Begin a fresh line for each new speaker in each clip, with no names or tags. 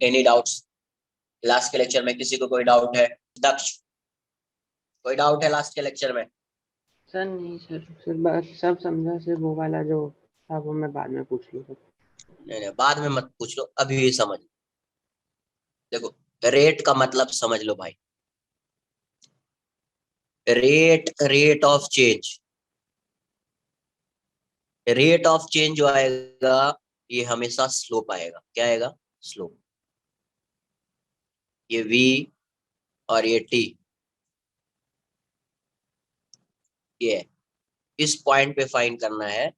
Any doubts? Last के lecture में किसी को कोई डाउट है? दक्ष, कोई डाउट है लास्ट के लेक्चर में?
सर नहीं सर, सिर्फ बस सब समझा, सिर्फ वो वाला जो था वो मैं बाद में पूछ लूँगा।
नहीं, बाद में मत पूछ लो, अभी ये समझ लो। देखो, रेट का मतलब समझ लो भाई। Rate of change, rate of change जो आएगा ये हमेशा स्लोप आएगा। क्या आएगा? स्लोप। ये v और ये t, ये है। इस पॉइंट पे फाइंड करना है,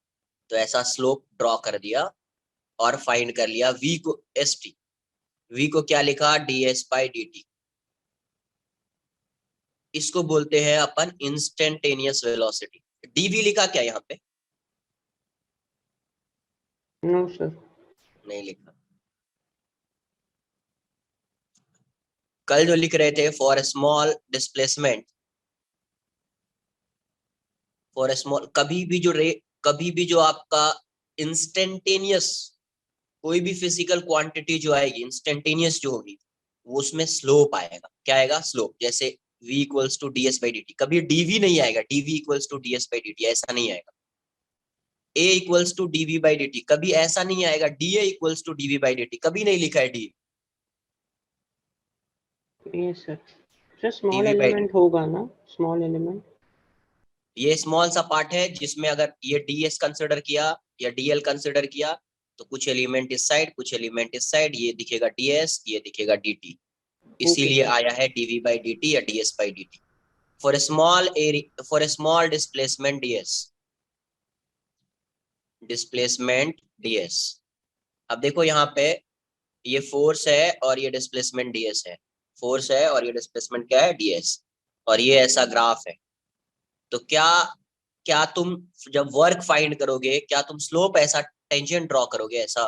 तो ऐसा स्लोप ड्रॉ कर दिया और फाइंड कर लिया v को st। v को क्या लिखा? ds/dt। इसको बोलते हैं अपन इंस्टेंटेनियस वेलोसिटी। dv लिखा क्या यहाँ पे?
No sir.
नहीं लिखा। कल जो लिख रहे थे for small displacement, for small, कभी भी जो आपका इंस्टेंटेनियस कोई भी फिजिकल क्वांटिटी जो आएगी इंस्टेंटेनियस जो होगी, वो उसमें स्लोप आएगा। क्या आएगा? स्लोप। जैसे v इक्वल्स टू ds/dt, कभी dv नहीं आएगा dv इक्वल्स टू ds/dt, ऐसा नहीं आएगा। a इक्वल्स टू dv/dt, कभी ऐसा नहीं आएगा da इक्वल्स टू dv/dt, कभी नहीं लिखा है d।
ये sir, sir small
dv/dt
element होगा ना, स्मॉल एलिमेंट?
ये स्मॉल सा पार्ट है जिसमें अगर ये ds कंसिडर किया या dl कंसिडर किया, तो कुछ एलिमेंट इस साइड, कुछ एलिमेंट इस साइड, ये दिखेगा ds, ये दिखेगा dt।
ओके
इसीलिए
सर।
आया है dv/dt या ds/dt। For small area, for small displacement ds, displacement ds। अब देखो यहाँ पे ये फोर्स है और ये डिस्प्लेसमेंट ds है। फोर्स है और ये डिस्प्लेसमेंट क्या है? ds। और ये ऐसा ग्राफ है। तो क्या क्या तुम जब वर्क फाइंड करोगे, क्या तुम स्लोप ऐसा टेंजेंट ड्रॉ करोगे? ऐसा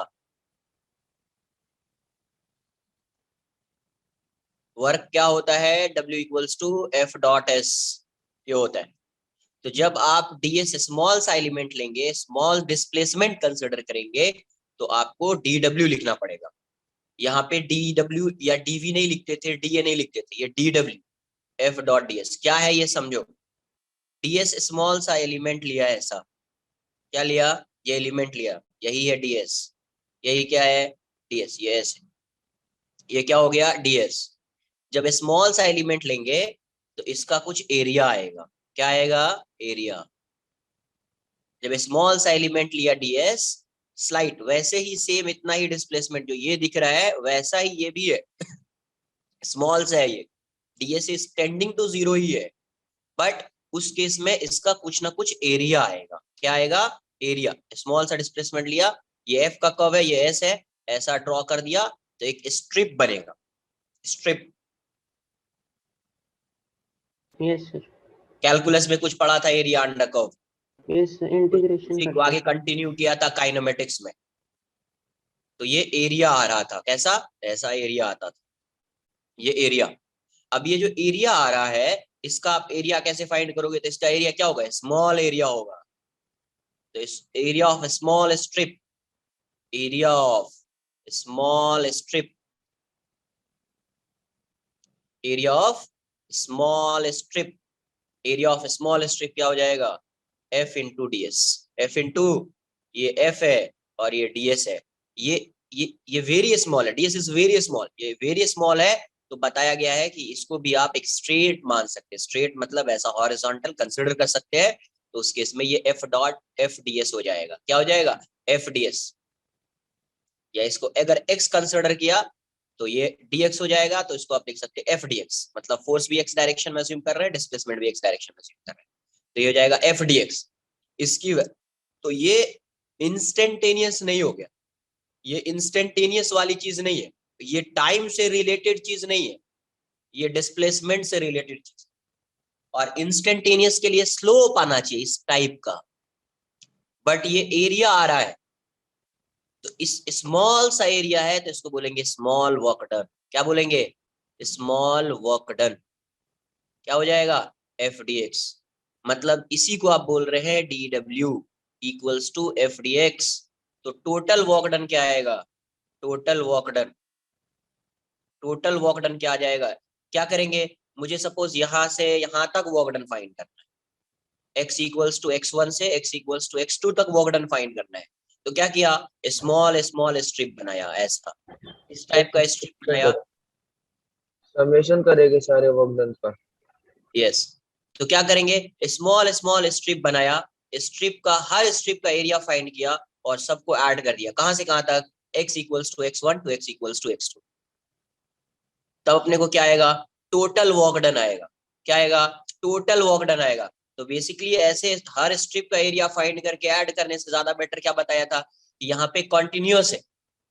वर्क क्या होता है? W इक्वल्स टू F.S, ये होता है। तो जब आप ds स्मॉल सा एलिमेंट लेंगे, स्मॉल डिस्प्लेसमेंट कंसिडर करेंगे, तो आपको dw लिखना पड़ेगा। यहाँ पे dw या dv नहीं लिखते थे, da नहीं लिखते थे, ये dw F.ds क्या है ये समझो। ds स्मॉल सा एलिमेंट लिया है ऐसा, क्या लिया? ये एलिमेंट लिया, यही है ds। यही क्या है? ds। ये ऐसे, ये क्या हो गया? ds। जब स्मॉल सा एलिमेंट लेंगे तो इसका कुछ एरिया आएगा। क्या आएगा? एरिया। जब स्मॉल सा एलिमेंट लिया ds, स्लाइट, वैसे ही सेम इतना ही डिस्प्लेसमेंट जो ये दिख रहा है वैसा ही ये भी है। स्मॉल सा है ये, ds इज टेंडिंग टू 0 ही है, बट उस केस में इसका कुछ ना कुछ एरिया आएगा। क्या आएगा? एरिया। स्मॉल सा डिस्प्लेसमेंट लिया, ये f का कर्व है, ये s है, ऐसा ड्रॉ कर दिया तो एक स्ट्रिप बनेगा। स्ट्रिप।
Yes sir.
कैलकुलस में कुछ पढ़ा था area under curve,
yes sir, integration
उसी को
करते
आगे
थे।
कंटिन्यू किया था काइनेमेटिक्स में। तो ये एरिया आ रहा था, कैसा? ऐसा एरिया आता था, ये एरिया। अब ये जो एरिया आ रहा है, इसका आप एरिया कैसे फाइंड करोगे? तो इसका एरिया क्या होगा? स्मॉल एरिया होगा। तो इस area of small strip, area of small strip, area of small strip, area of small strip क्या हो जाएगा? F into D S. F into, ये F है और ये ds है। ये वेरी स्मॉल है, ds इज वेरी स्मॉल, ये वेरी स्मॉल है। तो बताया गया है कि इसको भी आप एक स्ट्रेट मान सकते हैं। स्ट्रेट मतलब ऐसा हॉरिजॉन्टल कंसिडर कर सकते हैं। तो उस केस में ये F.FDS हो जाएगा। क्या हो जाएगा? FDS। या इसको अगर x कंसिडर किया तो ये dx हो जाएगा। तो इसको आप लिख सकते हैं FDX, मतलब फोर्स भी x डायरेक्शन में अज्यूम कर रहे हैं, डिस्प्लेसमेंट भी x डायरेक्शन में अज्यूम कर रहे हैं। तो ये हो जाएगा FDX। इसकी तो ये इंस्टेंटेनियस नहीं हो गया, ये इंस्टेंटेनियस वाली चीज नहीं है, ये टाइम से रिलेटेड चीज नहीं है, ये डिस्प्लेसमेंट से रिलेटेड चीज। और इंस्टेंटेनियस के लिए स्लोप आना चाहिए इस टाइप का, बट ये एरिया आ रहा है। तो इस स्मॉल सा एरिया है तो इसको बोलेंगे स्मॉल वर्क डन। क्या बोलेंगे? Small work done. क्या हो जाएगा? FDX। मतलब इसी को आप बोल रहे हैं DW इक्वल्स टू FDX। तो टोटल वर्क डन क्या आएगा? Total work done total work done क्या आ जाएगा? क्या करेंगे, मुझे सपोज यहां से यहां तक वर्क डन फाइंड करना है, x इक्वल्स टू x1 से x इक्वल्स टू x2 तक वर्क डन फाइंड करना है। तो क्या किया, स्मॉल स्मॉल स्ट्रिप बनाया, ऐसा इस टाइप का स्ट्रिप बनाया।
समेशन करेंगे सारे वर्क डन का।
यस, तो क्या करेंगे, स्मॉल स्मॉल स्ट्रिप बनाया, स्ट्रिप का हर स्ट्रिप का एरिया फाइंड किया और सबको ऐड कर दिया, कहां से कहां तक, x equals to x1 to x equals to x2। तब अपने को क्या आएगा, टोटल वर्क डन आएगा। क्या आएगा, टोटल वर्क डन आएगा। तो बेसिकली ऐसे हर स्ट्रिप का एरिया फाइंड करके ऐड करने से ज्यादा बेटर क्या बताया था कि यहाँ पे कॉन्टिन्यूअस है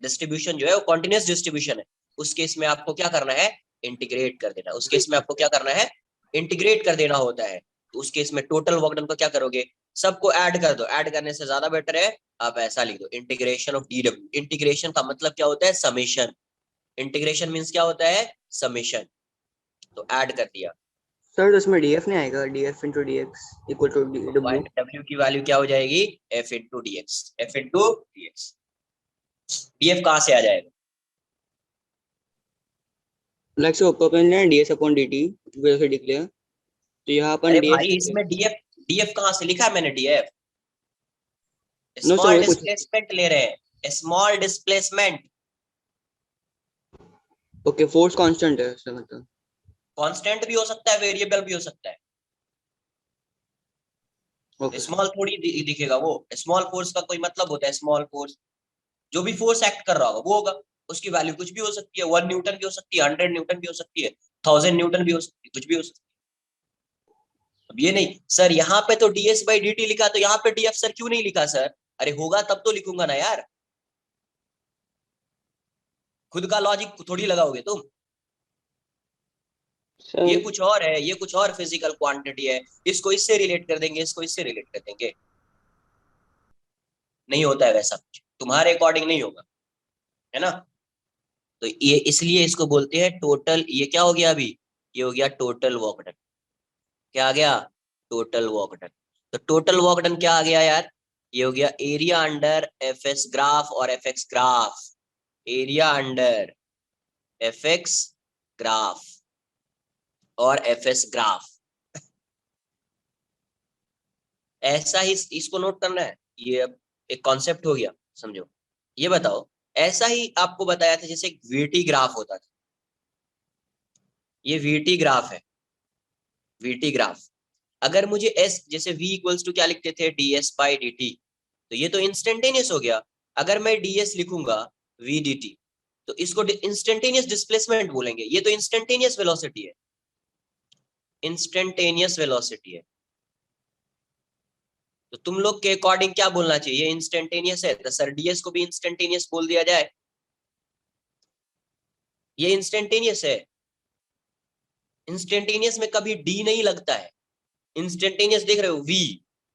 डिस्ट्रीब्यूशन, जो है वो कॉन्टिन्यूअस डिस्ट्रीब्यूशन है। उस केस में आपको क्या करना है, इंटीग्रेट कर देना। उस केस में आपको क्या करना है, इंटीग्रेट कर देना होता है। तो उस केस में टोटल वर्क डन को क्या करोगे, सबको ऐड कर दो। ऐड करने से ज्यादा बेटर है आप ऐसा लिख दो, इंटीग्रेशन ऑफ डीडब्ल्यू। इंटीग्रेशन का मतलब क्या होता है, समेशन। इंटीग्रेशन मींस क्या होता है, समेशन। तो ऐड कर दिया।
सर तो इसमें डीएफ नहीं आएगा, DF into DX equal to W.
W की वैल्यू क्या हो जाएगी, F into D X. F into D X, DF कहां से आ जाएगा,
लाइक सो ओपन है डीएस अपॉन डीटी वैसे डिक्लेयर, तो यहाँ अपन
अरे
डीएस
भाई इसमें डीएफ, डीएफ कहां से लिखा है मैंने, डीएफ
नो सर
स्मॉल
वही कुछ।
डिस्प्लेसमेंट ले रहे हैं, small displacement.
Okay force constant है सर मतलब।
कांस्टेंट भी हो सकता है, वेरिएबल भी हो सकता है।
Okay sir.
स्मॉल थोड़ी दिखेगा वो, स्मॉल फोर्स का कोई मतलब होता है, स्मॉल फोर्स जो भी फोर्स एक्ट कर रहा होगा वो होगा। उसकी वैल्यू कुछ भी हो सकती है, 1 न्यूटन भी हो सकती है, 100 न्यूटन भी हो सकती है, 1000 न्यूटन भी हो सकती है, कुछ भी हो सकती है। अब ये नहीं सर यहाँ पे तो डीएस बाई डी टी लिखा, तो यहाँ पे डीएफ सर क्यों नहीं लिखा सर? अरे होगा तब तो लिखूंगा ना यार, खुद का लॉजिक थोड़ी लगाओगे तुम। ये
सर
कुछ और है, ये कुछ और फिजिकल क्वांटिटी है, इसको इससे रिलेट कर देंगे, इसको इससे रिलेट कर देंगे। नहीं होता है वैसा कुछ, तुम्हारे अकॉर्डिंग नहीं होगा, है ना। तो ये इसलिए इसको बोलते हैं टोटल। ये क्या हो गया अभी, ये हो गया टोटल वर्क डन। क्या आ गया, टोटल वर्क डन। तो टोटल वर्क डन क्या आ गया यार, ये हो गया area under F S graph और F X graph. Area under F X graph और एफ एस ग्राफ, ऐसा ही इसको नोट करना है। ये अब एक कॉन्सेप्ट हो गया, समझो। ये बताओ, ऐसा ही आपको बताया था जैसे एक वीटी ग्राफ होता था, ये वीटी ग्राफ है, वीटी ग्राफ। अगर मुझे एस जैसे v इक्वल्स टू क्या लिखते थे, D S by D T, तो ये तो इंस्टेंटेनियस हो गया। अगर मैं ds लिखूंगा v dt, तो इसको इंस्टेंटेनियस डिस्प्लेसमेंट बोलेंगे। ये तो इंस्टेंटेनियस वेलोसिटी है, इंस्टेंटेनियस वेलोसिटी है। तो तुम लोग के अकॉर्डिंग क्या बोलना चाहिए, ये इंस्टेंटेनियस है तो सर ds को भी इंस्टेंटेनियस बोल दिया जाए, ये इंस्टेंटेनियस है। इंस्टेंटेनियस में कभी d नहीं लगता है। इंस्टेंटेनियस देख रहे हो, v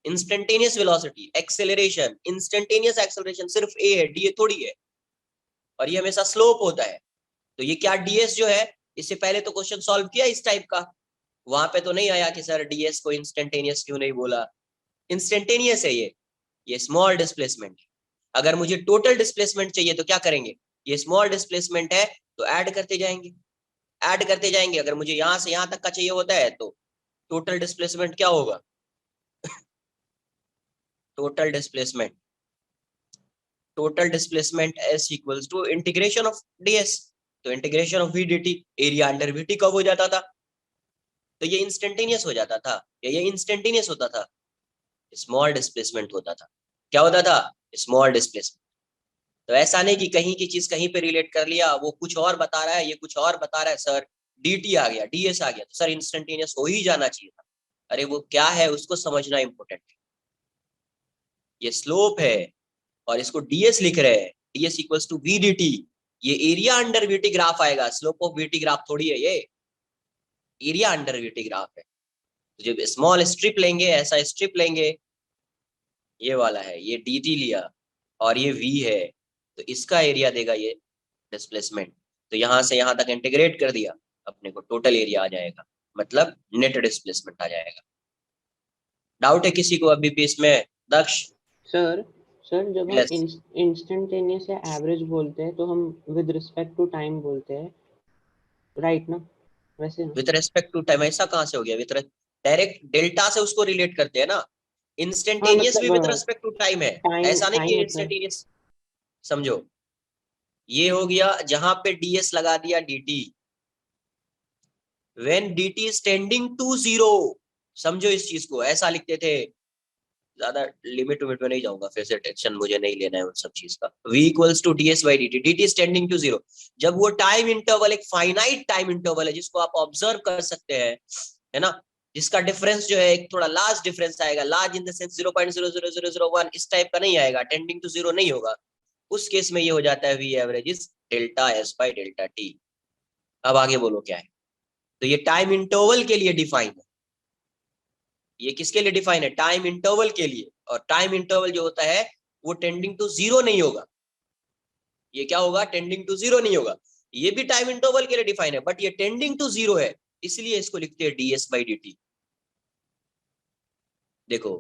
instantaneous velocity, acceleration instantaneous acceleration सिर्फ a है, d थोड़ी है। और ये हमेशा स्लोप होता है। तो ये क्या ds जो है, इससे पहले तो क्वेश्चन सॉल्व किया इस टाइप का, वहां पे तो नहीं आया कि सर ds को इंस्टेंटेनियस क्यों नहीं बोला। इंस्टेंटेनियस है ये स्मॉल डिस्प्लेसमेंट। अगर मुझे टोटल डिस्प्लेसमेंट चाहिए तो क्या करेंगे, ये स्मॉल डिस्प्लेसमेंट है तो ऐड करते जाएंगे, ऐड करते जाएंगे। अगर मुझे यहां से यहां तक का चाहिए होता है तो टोटल डिस्प्लेसमेंट क्या होगा, total displacement, total displacement s equals to integration of ds। तो integration of v dt, area under vt कब हो जाता था, तो ये इंस्टेंटेनियस हो जाता था, या ये इंस्टेंटेनियस होता था, स्मॉल डिस्प्लेसमेंट होता था। क्या होता था, स्मॉल डिस्प्लेसमेंट। तो ऐसा नहीं कि कहीं की चीज कहीं पे रिलेट कर लिया, वो कुछ और बता रहा है, ये कुछ और बता रहा है, सर dt आ गया, ds आ गया तो सर इंस्टेंटेनियस हो ही जाना चाहिए था। अरे वो क्या है उसको समझना इंपॉर्टेंट है। ये स्लोप है और इसको ds लिख रहे हैं, ds equals to v dt। ये एरिया अंडर vt ग्राफ आएगा, स्लोप ऑफ vt ग्राफ थोड़ी है ये, एरिया अंडर vt ग्राफ है। तो जब स्मॉल स्ट्रिप लेंगे, ऐसा स्ट्रिप लेंगे, ये वाला है, ये dt लिया और ये v है, तो इसका एरिया देगा ये डिस्प्लेसमेंट। तो यहां से यहां तक इंटीग्रेट कर दिया, अपने को टोटल एरिया आ जाएगा, मतलब नेट डिस्प्लेसमेंट आ जाएगा। डाउट है किसी को अभी भी इसमें, दक्ष?
सर सर जब हम
यस,
इंस्टेंटेनियस या एवरेज बोलते हैं तो हम विद रिस्पेक्ट टू टाइम बोलते हैं, राइट ना, वैसे ना।
विथ रेस्पेक्ट टू टाइम ऐसा कहाँ से हो गया? विथ डायरेक्ट डेल्टा से उसको रिलेट करते हैं ना।
हाँ
इंस्टेंटेनियस भी विथ
मतलब
रेस्पेक्ट टू टाइम है,
टाइम
ऐसा नहीं
टाइम
कि
होता है।
इंस्टेंटेनियस। समझो, ये हो गया जहां पे डीएस लगा दिया dt, when dt is tending to zero. समझो इस चीज को, ऐसा लिखते थे। ज्यादा लिमिट में नहीं जाऊंगा, फिर से टेंशन मुझे नहीं लेना है उन सब चीज का। v equals to ds by dt, dt is tending to zero. जब वो टाइम इंटरवल एक फाइनाइट टाइम इंटरवल है जिसको आप ऑब्जर्व कर सकते हैं, है ना, जिसका डिफरेंस जो है एक थोड़ा लार्ज डिफरेंस आएगा, लार्ज इन द सेंस 0.00001 इस टाइप का नहीं आएगा, टेंडिंग टू जीरो नहीं होगा, उस केस में ये हो जाता है v average is delta s by delta t। अब आगे बोलो क्या है? तो ये टाइम इंटरवल के लिए डिफाइन है। ये किसके लिए डिफाइन है? टाइम इंटरवल के लिए। और टाइम इंटरवल जो होता है वो टेंडिंग टू जीरो नहीं होगा। ये क्या होगा? टेंडिंग टू जीरो नहीं होगा। ये भी टाइम इंटरवल के लिए डिफाइन है, बट ये टेंडिंग टू जीरो है, इसलिए इसको लिखते हैं ds बाई dt। देखो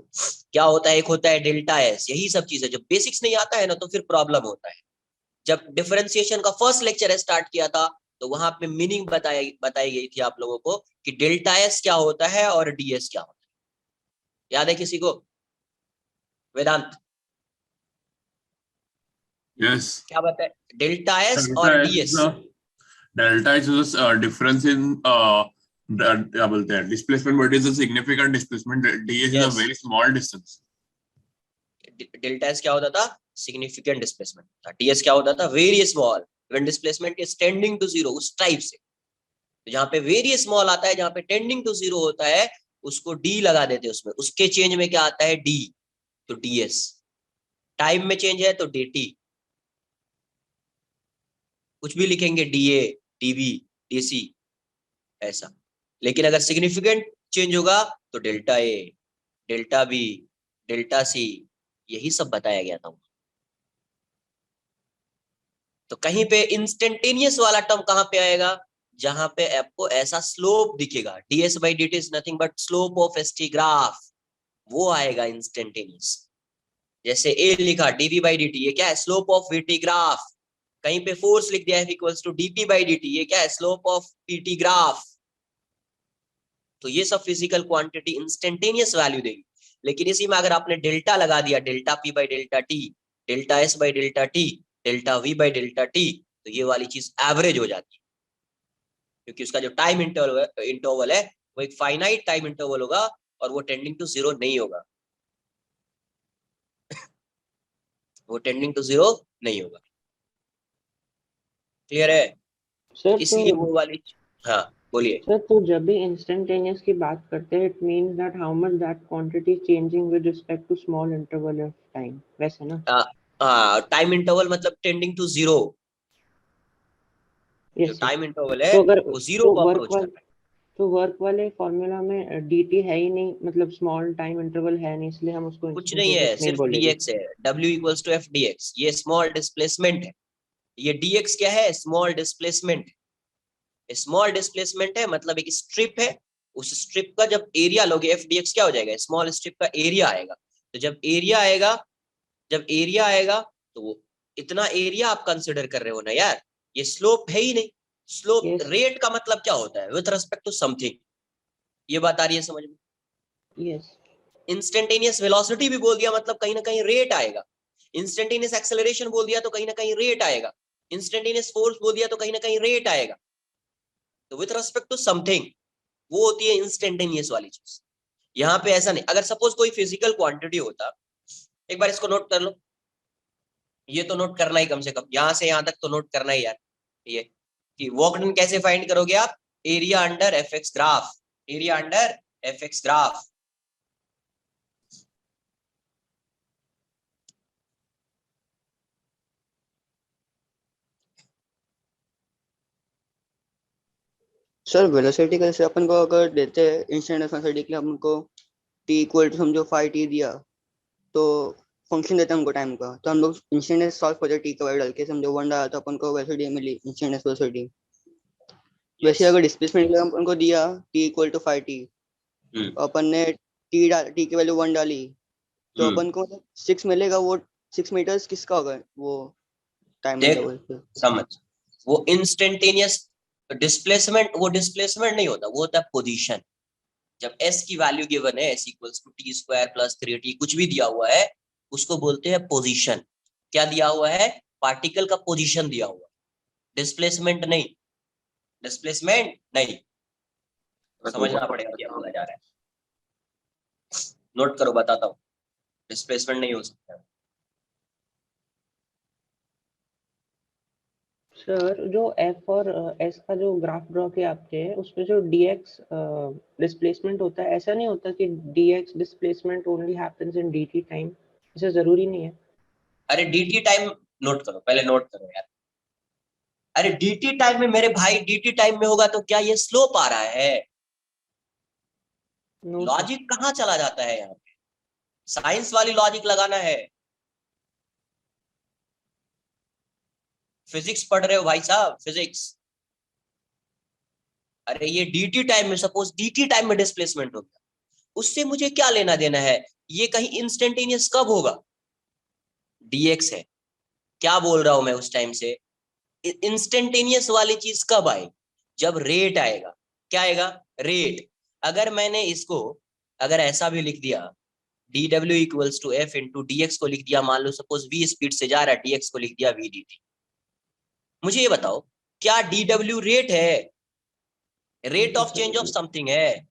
क्या होता है, एक होता है डेल्टा s, यही सब चीज है। जब बेसिक्स नहीं आता है ना तो फिर प्रॉब्लम होता है। जब डिफरेंशिएशन का फर्स्ट लेक्चर स्टार्ट किया था तो वहां पे मीनिंग बताई गई थी आप लोगों को कि डेल्टा एस क्या होता है और ds क्या होता है। याद है किसी को? वेदांत
Yes.
क्या बताए? डेल्टा एस और
Delta S is
ds।
a delta S is a difference in क्या बोलते हैं displacement, but it is a significant displacement. ds is a
yes,
very small distance.
Delta S क्या होता था? सिग्निफिकेंट डिस्प्लेसमेंट था। ds क्या होता था? Very small when displacement is tending to zero, उस टाइप से। तो जहां पे वेरी स्मॉल आता है, जहां पे टेंडिंग टू जीरो होता है, उसको d लगा देते हैं उसमें। उसके चेंज में क्या आता है? d। तो ds। टाइम में चेंज है तो dt, कुछ भी लिखेंगे, da, db, dc, ऐसा। लेकिन अगर सिग्निफिकेंट चेंज होगा तो delta A, delta B, delta C, यही सब बताया गया था। तो कहीं पे इंस्टेंटेनियस वाला टर्म कहां पे आएगा? जहां पे आपको ऐसा स्लोप दिखेगा, ds by dt is nothing but slope of st graph, वो आएगा इंस्टेंटेनियस। जैसे a लिखा dv बाई dt, ये क्या है? Slope of vt graph. कहीं पे फोर्स लिख दिया F equals to dp by dt, ये क्या है? Slope of pt graph. तो ये सब फिजिकल क्वांटिटी इंस्टेंटेनियस वैल्यू देगी। लेकिन इसी में अगर आपने डेल्टा लगा दिया, delta p by delta t, delta s by delta t, delta v by delta t, तो ये वाली चीज एवरेज हो जाती है। क्योंकि उसका जो टाइम इंटरवल है वो एक फाइनाइट टाइम इंटरवल होगा और वो टेंडिंग टू जीरो नहीं होगा। वो टेंडिंग टू जीरो नहीं होगा। क्लियर है? तो
सर
इसलिए वो वाली, हाँ बोलिए।
तो जब भी इंस्टेंटेनियस की बात करते हैं, it means that how much that quantity changing with respect to small interval of time, वैसे ना।
टाइम इंटरवल मतलब टेंडिंग टू जीरो। जो
यस सर।
टाइम इंटरवल है
तो अगर
वो जीरो
तो
को
वर्क
अप्रोच कर
वाले
रहा है।
तो वर्क वाले फॉर्मूला में dt है ही नहीं, मतलब स्मॉल टाइम इंटरवल है नहीं, इसलिए हम उसको
कुछ नहीं है,
इंस्टेंटेनियस नहीं
सिर्फ
बोलेंगे।
dx है। w equals to F dx, ये स्मॉल डिस्प्लेसमेंट है। ये dx क्या है? Small displacement. स्मॉल डिस्प्लेसमेंट है मतलब एक स्ट्रिप है, उस स्ट्रिप का जब एरिया लोगे एफ dx क्या हो जाएगा? स्मॉल स्ट्रिप का एरिया आएगा। तो जब एरिया आएगा, जब एरिया आएगा तो वो इतना एरिया आप कंसिडर कर रहे हो ना यार, ये स्लोप है ही नहीं। स्लोप
यस
रेट का मतलब क्या होता है? With respect to something. ये बात आ रही है समझ में?
यस
इंस्टेंटेनियस वेलोसिटी भी बोल दिया मतलब कहीं ना कहीं रेट आएगा। इंस्टेंटेनियस एक्सेलरेशन बोल दिया तो कहीं ना कहीं रेट आएगा। इंस्टेंटेनियस फोर्स बोल दिया तो कहीं ना कहीं रेट आएगा। तो विथ रेस्पेक्ट टू समथिंग, वो होती है इंस्टेंटेनियस वाली चीज। यहाँ पे ऐसा नहीं। अगर सपोज कोई फिजिकल क्वांटिटी होता, एक बार इसको नोट कर लो, ये तो नोट करना ही, कम से कम यहां से यहां तक तो नोट करना ही यार। ये कि वर्क डन कैसे फाइंड करोगे आप? Area under F X graph, area under F X graph.
Sir velocity का जैसे अपन को अगर देते हैं इंस्टेंटेनियस वेलोसिटी के लिए अपन को t इक्वल टू समझो 5t दिया, तो फंक्शन देता है हमको टाइम का, तो हम लोग इंस्टेंटेनियस सॉल्व करते हैं t का वैल्यू डाल के, समझो 1 डाला तो अपन को वेलोसिटी मिली इंस्टेंटेनियस वेलोसिटी। वैसे अगर डिस्प्लेसमेंट के लिए अपन को दिया t इक्वल टू 5t, अपन ने t की वैल्यू 1 डाली, तो अपन को 6 मिलेगा। वो 6 मीटर्स किसका होगा वो टाइम
देख
इंटरवल पे?
समझ, वो इंस्टेंटेनियस तो डिस्प्लेसमेंट, वो डिस्प्लेसमेंट नहीं होता, वो होता है पोजीशन। जब s की वैल्यू गिवन है s equals to T square plus 3t, कुछ भी दिया हुआ है उसको बोलते हैं पोजीशन। क्या दिया हुआ है? पार्टिकल का पोजीशन दिया हुआ है, डिस्प्लेसमेंट नहीं, डिस्प्लेसमेंट नहीं। समझना पड़ेगा क्या बोला जा रहा है, नोट करो, बताता हूँ। डिस्प्लेसमेंट नहीं हो सकता।
सर जो एफ और एस का जो ग्राफ ड्रॉ किया आपने, उसमें जो dx डिस्प्लेसमेंट होता है, ऐसा नहीं होता कि dx displacement only happens in dt time, ऐसा जरूरी नहीं है?
अरे dt टाइम नोट करो, पहले नोट करो यार। अरे dt टाइम में मेरे भाई, dt टाइम में होगा तो क्या ये स्लोप आ रहा है?
No sir.
लॉजिक कहाँ चला जाता है यहाँ पे? साइंस वाली लॉजिक लगाना है। फिजिक्स पढ़ रहे हो भाई साहब, फिजिक्स। अरे ये dt टाइम में, सपोज dt टाइम में डिस्प्लेसमेंट हो गया, उससे मुझे क्या लेना देना है? ये कहीं इंस्टेंटेनियस कब होगा? dx है, क्या बोल रहा हूं मैं उस टाइम से? इंस्टेंटेनियस वाली चीज कब आई? जब रेट आएगा। क्या आएगा? रेट। अगर मैंने इसको, अगर ऐसा भी लिख दिया, dw equals to f into dx को लिख दिया, मान लो सपोज v स्पीड से जा रहा है, dx को लिख दिया v dt। मुझे ये बताओ, क्या dw रेट है? Rate of change of something है,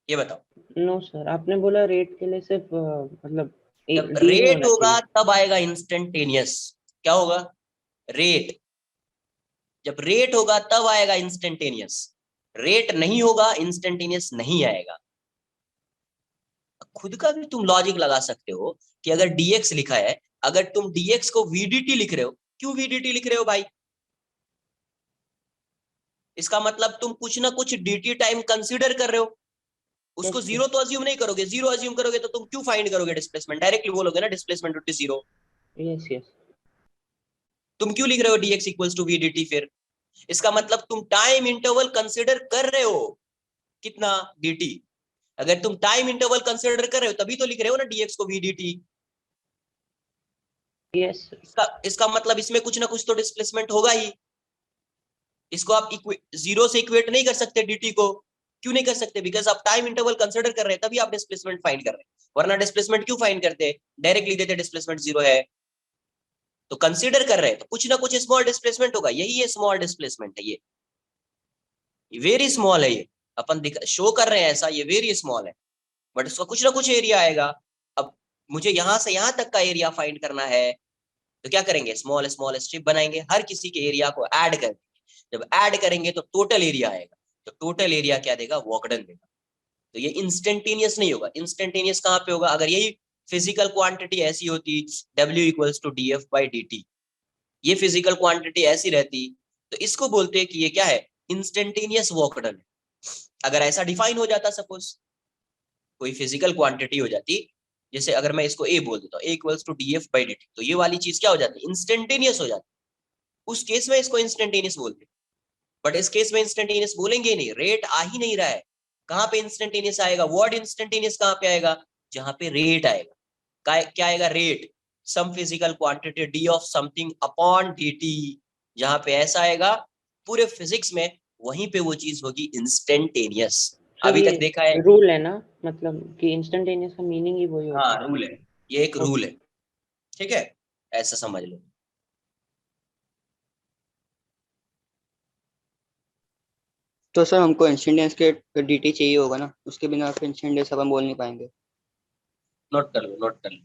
ये बताओ।
नो सर, आपने बोला रेट के लिए सिर्फ मतलब
जब
डी नहीं
रेट
होना
होगा
चाहिए।
तब आएगा इंस्टेंटेनियस। क्या होगा? रेट। जब रेट होगा तब आएगा इंस्टेंटेनियस, रेट नहीं होगा इंस्टेंटेनियस नहीं आएगा। खुद का भी तुम लॉजिक लगा सकते हो कि अगर dx लिखा है, अगर तुम dx को vdt लिख रहे हो, क्यों vdt लिख रहे हो भाई? इसका मतलब तुम कुछ ना कुछ dt टाइम कंसीडर कर रहे हो। उसको
Yes,
जीरो तो अज्यूम नहीं करोगे, जीरो अज्यूम करोगे तो तुम क्यों फाइंड करोगे डिस्प्लेसमेंट? डायरेक्टली बोलोगे ना displacement to zero.
Yes yes.
तुम क्यों लिख रहे हो dx इक्वल्स टू vdt फिर? इसका मतलब तुम टाइम इंटरवल कंसीडर कर रहे हो, कितना? dt। अगर तुम टाइम इंटरवल कंसीडर कर रहे हो तभी तो लिख रहे हो ना dx को vdt।
यस।
इसका मतलब इसमें कुछ ना कुछ तो डिस्प्लेसमेंट होगा ही। इसको आप जीरो से इक्वेट नहीं कर सकते dt को। क्यों नहीं कर सकते? बिकॉज आप टाइम इंटरवल कंसीडर कर रहे हैं, तभी आप डिस्प्लेसमेंट फाइंड कर रहे हैं। वरना डिस्प्लेसमेंट क्यों फाइंड करते? डायरेक्ट लिख देते डिस्प्लेसमेंट जीरो है। तो कंसीडर कर रहे हैं तो कुछ ना कुछ स्मॉल डिस्प्लेसमेंट होगा, यही ये स्मॉल डिस्प्लेसमेंट है। ये वेरी स्मॉल है, ये अपन शो कर रहे हैं ऐसा, ये वेरी स्मॉल है, बट इसका कुछ ना कुछ एरिया आएगा। अब मुझे यहां से यहां तक का एरिया फाइंड करना है, तो क्या करेंगे? स्मॉल स्मॉल स्ट्रिप बनाएंगे, हर किसी के एरिया को ऐड कर। जब ऐड करेंगे तो टोटल एरिया आएगा, तो टोटल एरिया क्या देगा? वॉकडन देगा। तो ये इंस्टेंटेनियस नहीं होगा। इंस्टेंटेनियस कहां पे होगा? अगर यही फिजिकल क्वांटिटी ऐसी होती, W equals to D F by D T, ये फिजिकल क्वांटिटी ऐसी रहती, तो इसको बोलते हैं कि ये क्या है? इंस्टेंटेनियस वॉकडन है। अगर ऐसा डिफाइन हो जाता, सपोज कोई फिजिकल क्वांटिटी हो जाती, जैसे अगर मैं इसको ए बोल देता हूँ, A equals to D F by D T, तो ये वाली चीज क्या हो जाती? इंस्टेंटेनियस हो जाती। उस केस में इसको इंस्टेंटेनियस बोलते हैं। बट इस केस में इंस्टेंटेनियस बोलेंगे ही नहीं, रेट आ ही नहीं रहा है। कहां पे इंस्टेंटेनियस आएगा? वर्ड इंस्टेंटेनियस कहां पे आएगा? जहां पे रेट आएगा। क्या आएगा? Rate. Some physical quantity D of something upon dt। जहां पे ऐसा आएगा पूरे फिजिक्स में, वहीं पे वो चीज होगी इंस्टेंटेनियस।
सर
अभी
ये
तक देखा है?
रूल है ना, मतलब कि इंस्टेंटेनियस का मीनिंग ही वही
हाँ
होता है।
रूल है, ये एक रूल
ओके।
है। ठीक है, ऐसा समझ लो।
तो सर हमको इंस्टेंटेनियस के डीटी चाहिए होगा ना, उसके बिना फिर इंस्टेंटेनियस अपन बोल नहीं पाएंगे।
नोट कर लो, नोट कर लो।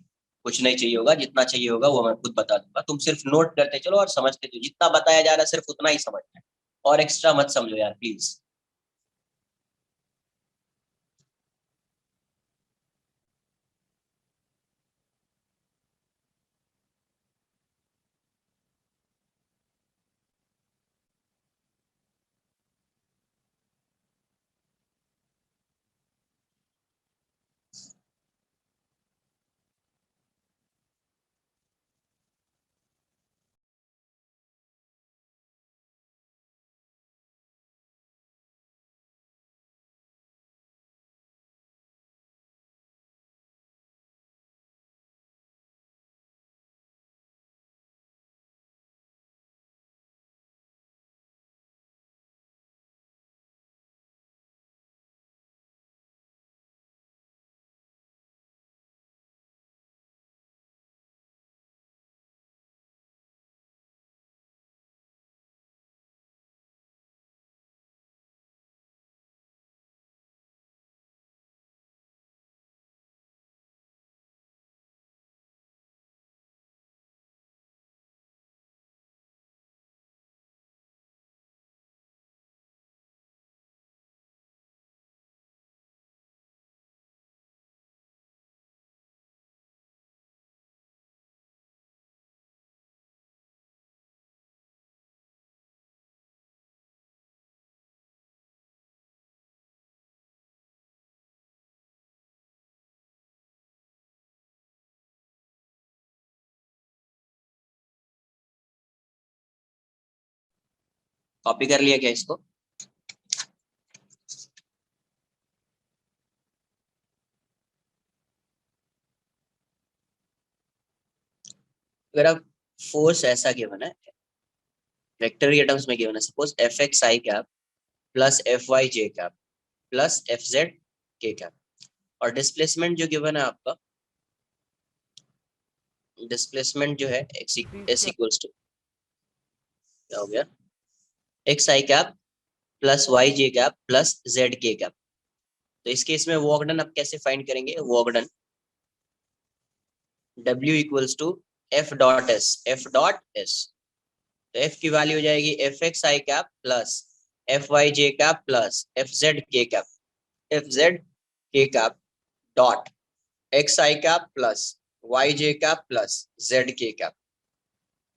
कुछ नहीं चाहिए होगा, जितना चाहिए होगा वो मैं खुद बता दूंगा, तुम सिर्फ नोट करते चलो और समझते चलो। जितना बताया जा रहा है सिर्फ उतना ही समझना है, और एक्स्ट्रा मत समझो यार प्लीज। कॉपी कर लिया क्या इसको? अगर आप फोर्स ऐसा गिवन है, वेक्टर के टर्म्स में गिवन है, suppose F X I cap plus F Y J cap plus F Z K cap, और डिस्प्लेसमेंट जो गिवन है आपका, डिस्प्लेसमेंट जो है एक्स इक्वल्स टू क्या हो गया, x I cap plus Y J cap plus Z K cap. तो इस केस में वर्क डन आप कैसे फाइंड करेंगे? Work done W equals to F dot S, F dot S. तो एफ की वैल्यू हो जाएगी F X I cap plus F Y J cap plus F Z K cap, F Z K cap dot X I cap plus Y J cap plus Z K cap.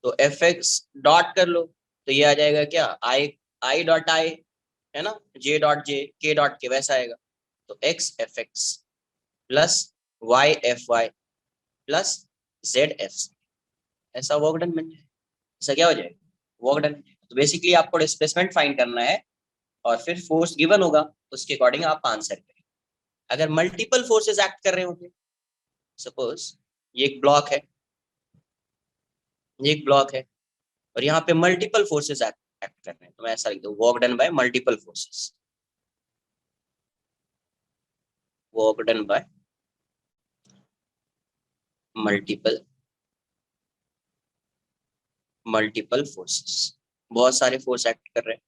तो F X dot कर लो तो ये आ जाएगा क्या, I dot I है ना, J dot J, के डॉट के, वैसा आएगा। तो X F X plus Y F Y plus Z F, ऐसा वर्क डन बन जाए। ऐसा क्या हो जाएगा, वर्क डन। तो बेसिकली आपको डिस्प्लेसमेंट फाइंड करना है और फिर फोर्स गिवन होगा, उसके अकॉर्डिंग आप आंसर करें। अगर मल्टीपल फोर्सेस एक्ट कर रहे होंगे, सपोज ये एक ब्लॉक है, ये एक ब्लॉक है और यहाँ पे मल्टीपल फोर्सेस एक्ट कर रहे हैं, तो मैं ऐसा लिख दूं, work done bye multiple forces, work done bye multiple forces. बहुत सारे फोर्स एक्ट कर रहे हैं,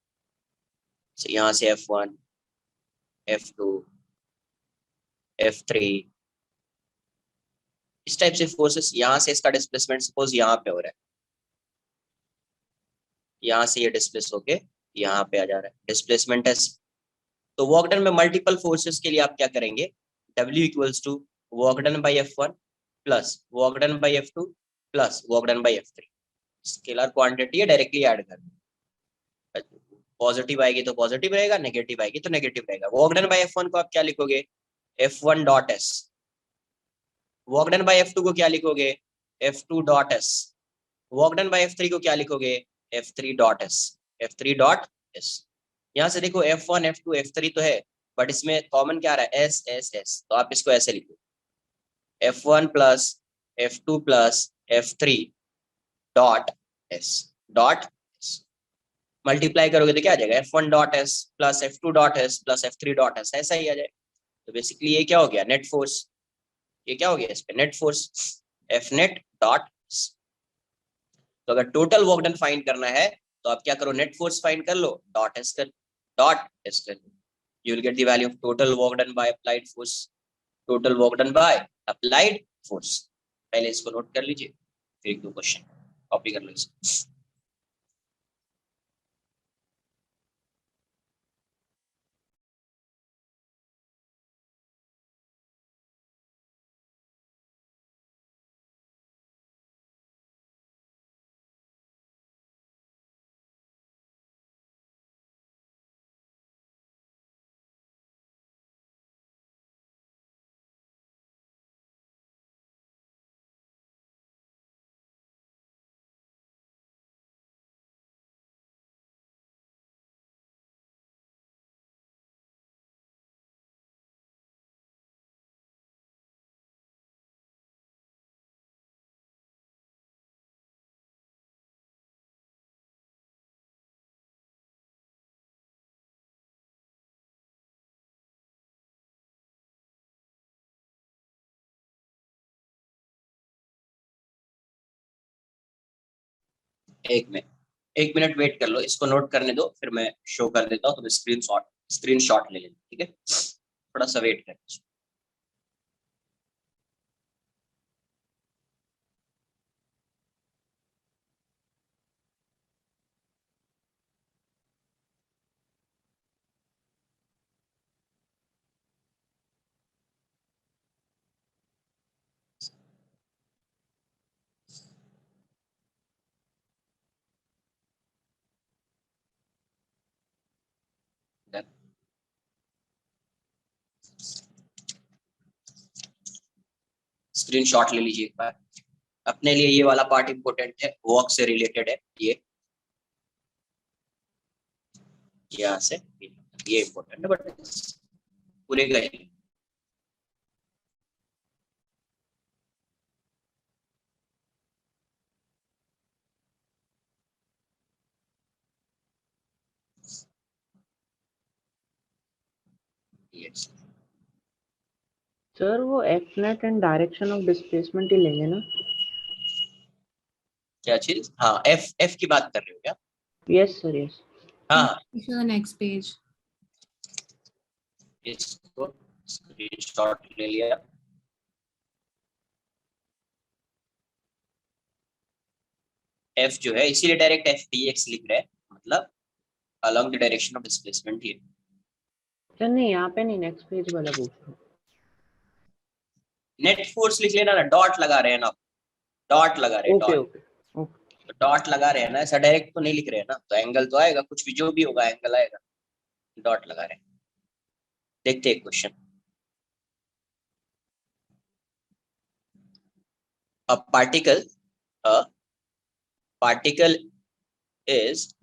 so, यहाँ से F1, F2, F3, इस टाइप से फोर्सेस। यहाँ से इसका डिस्प्लेसमेंट सपोज यहाँ पे हो रहा है, यहाँ से ये डिस्प्लेस होके यहाँ पे आ जा रहा है, डिस्प्लेसमेंट है। तो वर्क डन में मल्टीपल फोर्सेस के लिए आप क्या करेंगे, W equals to work done by F1 plus work done by F2 plus work done by F3। Scalar quantity है, डायरेक्टली ऐड कर, पॉजिटिव आएगी तो पॉजिटिव रहेगा, नेगेटिव आएगी तो नेगेटिव रहेगा। वर्क डन बाय F1 को आप क्या लिखोगे, F1 dot S. Work done bye F2 को क्या लिखोगे, F2 dot S. Work done bye F3 को क्या लिखोगे, F3 dot S, F3 dot S. यहाँ से देखो F1 F2 F3 तो है, बट इसमें कॉमन क्या आ रहा है, एस एस एस, तो आप इसको ऐसे लिखो, F1 plus F2 plus F3 dot S, dot multiply करोगे तो क्या आ जाएगा, F1 dot S plus F2 dot S plus F3 dot S, ऐसा ही आ जाएगा। तो बेसिकली ये क्या हो गया, नेट फोर्स। ये क्या हो गया, इस पे net force, F net dot. तो अगर टोटल वर्क डन फाइंड करना है तो आप क्या करो, नेट फोर्स फाइंड कर लो, डॉट एस कर, डॉट एस कर, you will get the value of total work done by applied force, total work done by applied force. पहले इसको नोट कर लीजिए, फिर एक दो क्वेश्चन कॉपी कर लो इसको। एक मिनट वेट कर लो, इसको नोट करने दो, फिर मैं शो कर देता हूँ, तो स्क्रीनशॉट ले लेना, ठीक है, थोड़ा सा वेट कर। स्क्रीनशॉट ले लीजिए एक बार, अपने लिए ये वाला पार्ट इंपॉर्टेंट है, वर्क से रिलेटेड है ये। यहाँ से ये इम्पोर्टेंट है, बट पूरे का ही। Yes.
सर वो F net and direction of displacement ही लेंगे ना?
क्या चीज? हाँ, एफ की बात कर रहे हो क्या?
Yes sir, yes.
हाँ,
नेक्स्ट पेज।
इसको स्क्रीनशॉट ले लिया। एफ जो है इसीलिए डायरेक्ट एफ डी एक्स लिख रहे हैं, मतलब along the direction of displacement he.
Sir नहीं, यहाँ पे नहीं, नेक्स्ट पेज वाला पूछ रहा हूँ।
नेट फोर्स लिख लेना ना, डॉट लगा रहे हैं ना, डॉट लगा रहे हैं,
ओके
डॉट।
ओके।
डॉट लगा रहे हैं ना, ऐसा डायरेक्ट तो नहीं लिख रहे हैं ना, तो एंगल तो आएगा, कुछ भी जो भी होगा एंगल आएगा। डॉट लगा रहे हैं। देखते हैं question. A particle is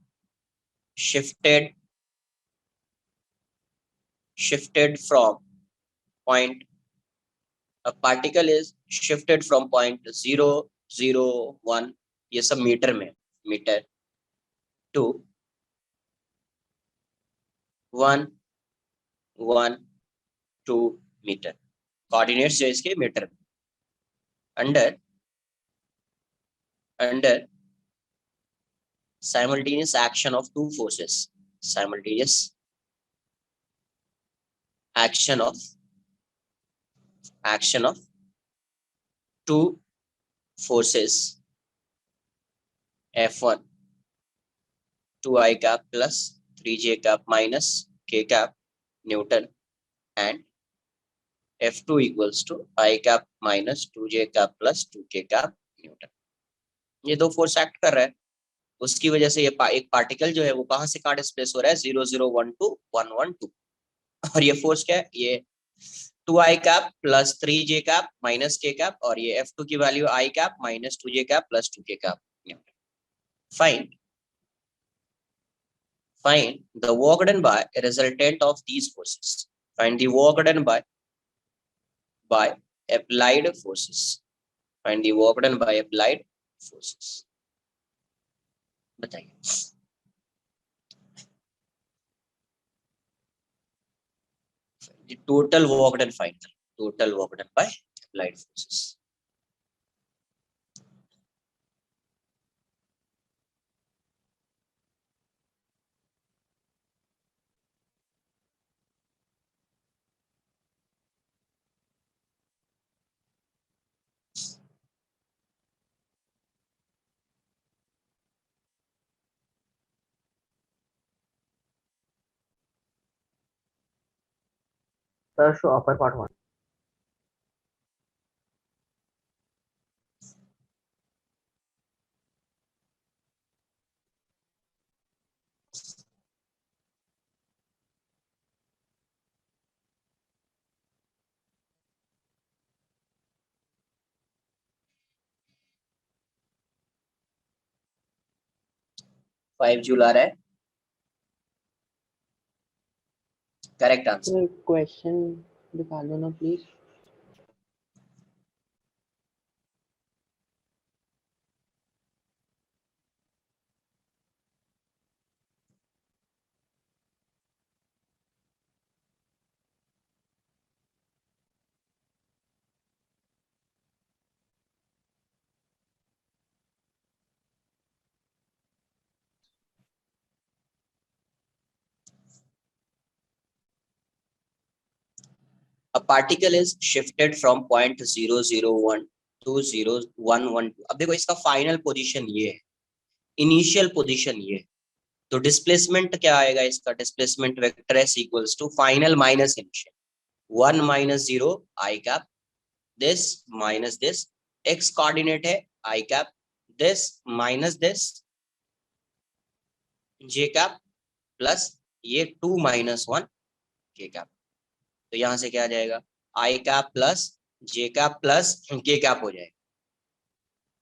shifted from point a particle is shifted from point 0 0 1, ये सब मीटर में, मीटर, to 1 1 2 मीटर, कोऑर्डिनेट्स जो इसके मीटर में, under simultaneous action of two forces, simultaneous action of two forces, F1 2i cap plus 3j cap minus k cap Newton, and F2 equals to I cap minus 2j cap plus 2k cap Newton। ये दो force act कर रहा है, उसकी वजह से ये एक पार्टिकल जो है वो कहां से कहां डिस्प्लेस हो रहा है, 0 0 1 2 1 1 2, और ये फोर्स क्या है, ये 2i cap plus 3j cap minus k cap, और ये F2 की value i cap minus 2j cap plus 2k cap Newton। Find the work done by a resultant of these forces. Find the work done by applied forces. Find the work done by applied forces. बताइए। The total work done, find the total work done by applied forces.
Sir show upper part 1।
Five joule आ रहा है, correct answer.
Question दिखा दो ना please.
A particle is shifted from point 0 0 1 to 0 1 1 2। अब देखो इसका फाइनल पोजीशन ये है, इनिशियल पोजीशन ये है, तो डिस्प्लेसमेंट क्या आएगा इसका, displacement vector S equals to final minus initial, 1 minus 0 I cap, this minus this, X coordinate है I cap, this minus this J cap, plus ये 2 माइनस 1 के कैप। तो यहां से क्या आ जाएगा, आई कैप प्लस जे कैप प्लस के कैप हो जाएगा।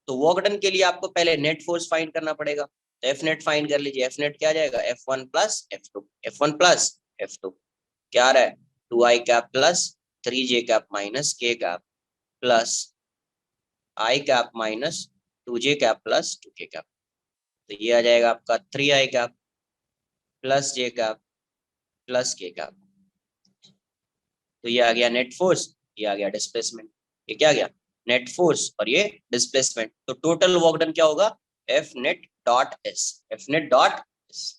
तो वर्क डन के लिए आपको पहले नेट फोर्स फाइंड करना पड़ेगा, तो एफ नेट फाइंड कर लीजिए। एफ नेट क्या आ जाएगा, F1 plus F2, F1 plus F2 क्या आ रहा है, 2i cap plus 3j cap minus k cap plus i cap minus 2j cap plus 2k cap. तो ये आ जाएगा आपका 3i cap plus j cap plus k cap. तो ये आ गया नेट फोर्स, ये आ गया डिस्प्लेसमेंट। ये क्या आ गया, नेट फोर्स और ये डिस्प्लेसमेंट। तो टोटल वर्क डन क्या होगा, F net dot S, F net dot S.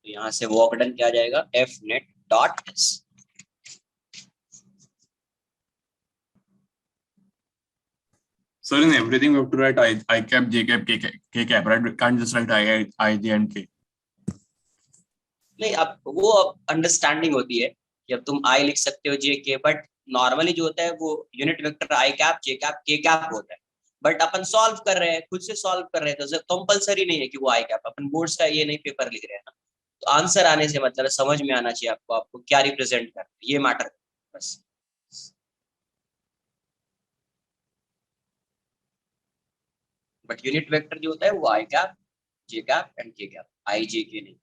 तो यहां से वर्क डन क्या आ जाएगा, F net dot S.
Sir, in everything we have to write I cap, J cap, K cap, right? We can't just write I, J and K.
नहीं, अब वो understanding होती है कि अब तुम आई लिख सकते हो जे के, बट नॉर्मली जो होता है वो यूनिट वेक्टर आई कैप जे कैप के कैप होता है। बट अपन सॉल्व कर रहे हैं, खुद से सॉल्व कर रहे हैं, तो कंपलसरी नहीं है कि वो आई कैप, अपन बोर्ड्स का ये नहीं पेपर लिख रहे हैं ना। तो आंसर आने से मतलब समझ में आना चाहिए आपको, आपको क्या रिप्रेजेंट कर, ये मैटर बस। बट यूनिट वेक्टर जो होता है वो आई कैप जे कैप एंड के कैप, आई जे के नहीं।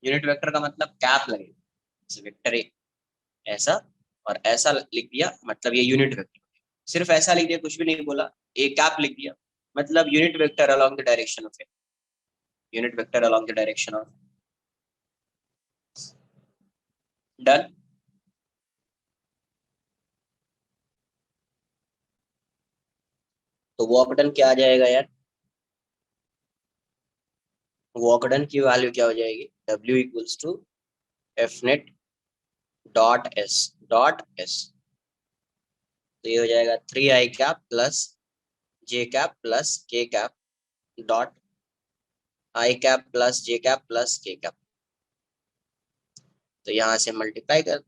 यूनिट वेक्टर का मतलब कैप लगेगा, जैसे वेक्टर ए ऐसा और ऐसा लिख दिया, मतलब ये यूनिट वेक्टर। सिर्फ ऐसा लिख दिया, कुछ भी नहीं बोला, ए कैप लिख दिया, मतलब unit vector along the direction of A, unit vector along the direction of. Done. तो वर्क डन क्या आ जाएगा यार, वर्क डन की वैल्यू क्या हो जाएगी, W equals to F net dot S, dot S. तो ये हो जाएगा 3i cap plus j cap plus k cap dot i cap plus j cap plus k cap. तो यहां से मल्टीप्लाई कर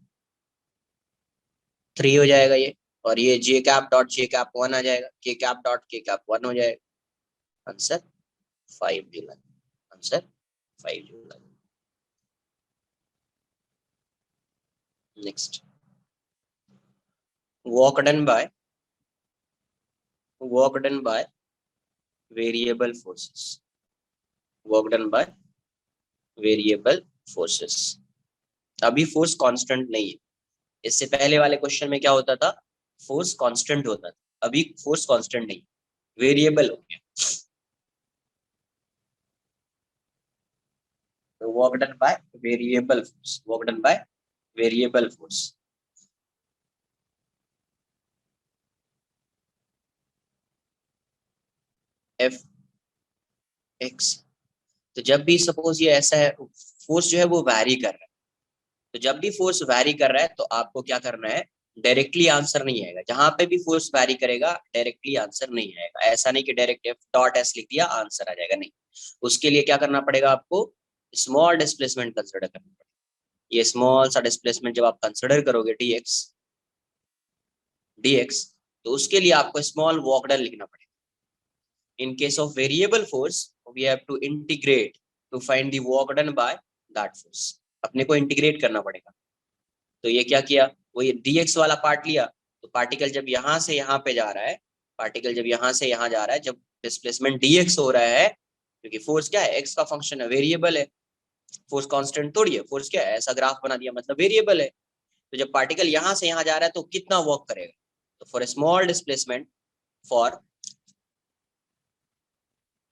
3 हो जाएगा ये, और ये j cap dot j cap 1 आ जाएगा, k cap dot k cap 1 हो जाएगा। Answer 5 July, answer 5 July. Next, work done by variable forces, work done by variable forces. अभी फोर्स कांस्टेंट नहीं है, इससे पहले वाले क्वेश्चन में क्या होता था, फोर्स कांस्टेंट होता था, अभी फोर्स कांस्टेंट नहीं, वेरिएबल हो गया। तो work done by variable force, work done by variable force. F x. तो जब भी सपोज ये ऐसा है, फोर्स जो है वो वैरी कर रहा है, तो जब भी फोर्स वैरी कर रहा है तो आपको क्या करना है, डायरेक्टली आंसर नहीं आएगा। जहां पे भी फोर्स वैरी करेगा डायरेक्टली आंसर नहीं आएगा। ऐसा नहीं कि डायरेक्ट एफ डॉट एस लिख दिया आंसर आ जाएगा, नहीं। उसके लिए क्या करना पड़ेगा आपको, स्मॉल डिस्प्लेसमेंट कंसिडर करना पड़ेगा। ये स्मॉल सा डिस्प्लेसमेंट जब आप कंसिडर करोगे dx, तो उसके लिए आपको स्मॉल वर्क डन लिखना पड़ेगा। In case of variable force, we have to integrate to find the work done by that force. अपने को इंटीग्रेट करना पड़ेगा। तो ये क्या किया, वो ये dx वाला पार्ट लिया, तो पार्टिकल जब यहाँ से यहाँ पे जा रहा है, पार्टिकल जब यहाँ से यहाँ जा रहा है, जब डिस्प्लेसमेंट dx हो रहा है, क्योंकि फोर्स क्या है, x का फंक्शन है, वेरिएबल है, फोर्स कांस्टेंट थोड़ी है, फोर्स क्या है, ऐसा ग्राफ बना दिया मतलब वेरिएबल है। तो जब पार्टिकल यहाँ से यहाँ जा रहा है तो कितना वर्क करेगा, तो for small displacement, for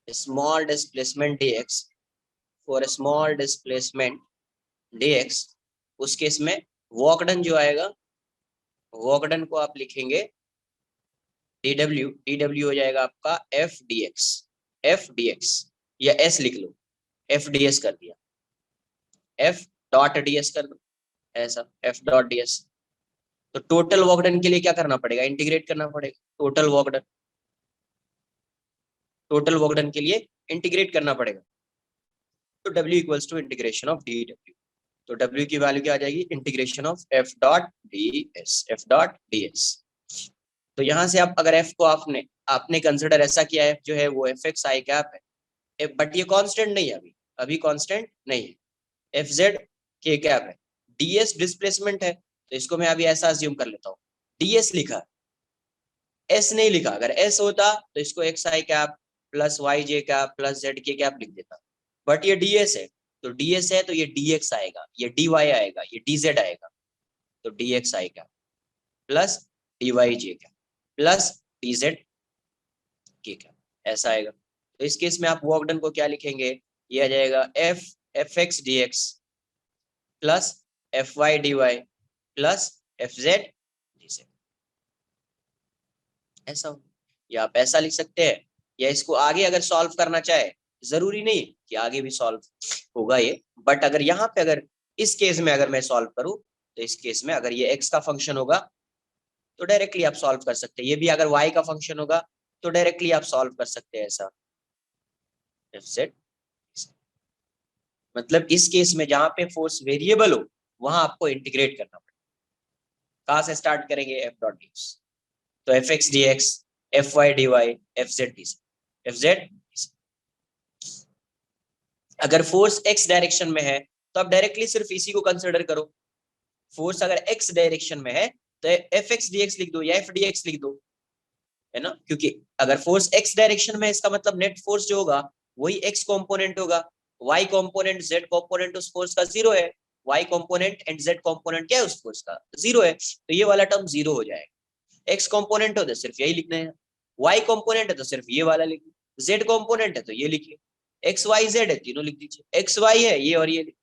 small displacement dx, for a small displacement dx, उस केस में वर्क डन जो आएगा, वर्क डन को आप लिखेंगे dw हो जाएगा आपका f dx, या s लिख लो, f ds कर दिया, f डॉट ds कर दो, ऐसा f डॉट ds। तो टोटल वर्क डन के लिए क्या करना पड़ेगा, इंटीग्रेट करना पड़ेगा total work done. Total work done के लिए इंटीग्रेट करना पड़ेगा। तो W equals to integration of dW, तो W की वैल्यू क्या आ जाएगी, integration of F dot ds। तो यहाँ से आप अगर F को आपने कंसिडर ऐसा किया है जो है वो fx i कैप है, बट ये कांस्टेंट नहीं है, अभी कांस्टेंट नहीं है, fz k कैप है, ds डिस्प्लेसमेंट है, तो इसको मैं अभी ऐसा अज्यूम कर लेता हूँ, ds लिखा, s नहीं लिखा, अगर s होता तो इसको xi cap plus yj cap plus zk cap लिख देता, बट ये ds है, तो ds है तो ये dx आएगा, ये dy आएगा, ये dz आएगा, तो dxi cap plus dyj cap plus dz k cap, ऐसा आएगा। तो इस केस में आप वर्क डन को क्या लिखेंगे, ये आ जाएगा fx dx plus fy dy plus fz dz, ऐसा, या आप ऐसा लिख सकते हैं, या इसको आगे अगर सॉल्व करना चाहे, जरूरी नहीं कि आगे भी सॉल्व होगा ये, बट अगर यहाँ पे अगर इस केस में अगर मैं सॉल्व करूं, तो इस केस में अगर ये x का फंक्शन होगा तो डायरेक्टली आप सॉल्व कर सकते हैं, ये भी अगर y का फंक्शन होगा तो डायरेक्टली आप सॉल्व कर सकते हैं, ऐसा fz। मतलब इस केस में जहां पे फोर्स वेरिएबल हो वहां आपको इंटीग्रेट करना पड़ेगा। कहां से स्टार्ट करेंगे, f डॉट ds, तो fx dx fy dy fz dz, fz। अगर फोर्स x डायरेक्शन में है तो आप डायरेक्टली सिर्फ इसी को कंसिडर करो, फोर्स अगर x डायरेक्शन में है तो fx dx लिख दो या f dx लिख दो, है ना, क्योंकि अगर फोर्स x डायरेक्शन में है इसका मतलब नेट फोर्स जो होगा वही x कंपोनेंट होगा, y कंपोनेंट z कंपोनेंट उस फोर्स का 0 है, y component and z component क्या है उस फोर्स का 0 है, तो ये वाला टर्म 0 हो जाएगा। x कंपोनेंट हो तो सिर्फ यही लिखना है, y कंपोनेंट है तो सिर्फ ये वाला लिखिए, z कंपोनेंट है तो ये लिखिए, x y z है तीनों लिख दीजिए, x y है ये और ये लिखिए।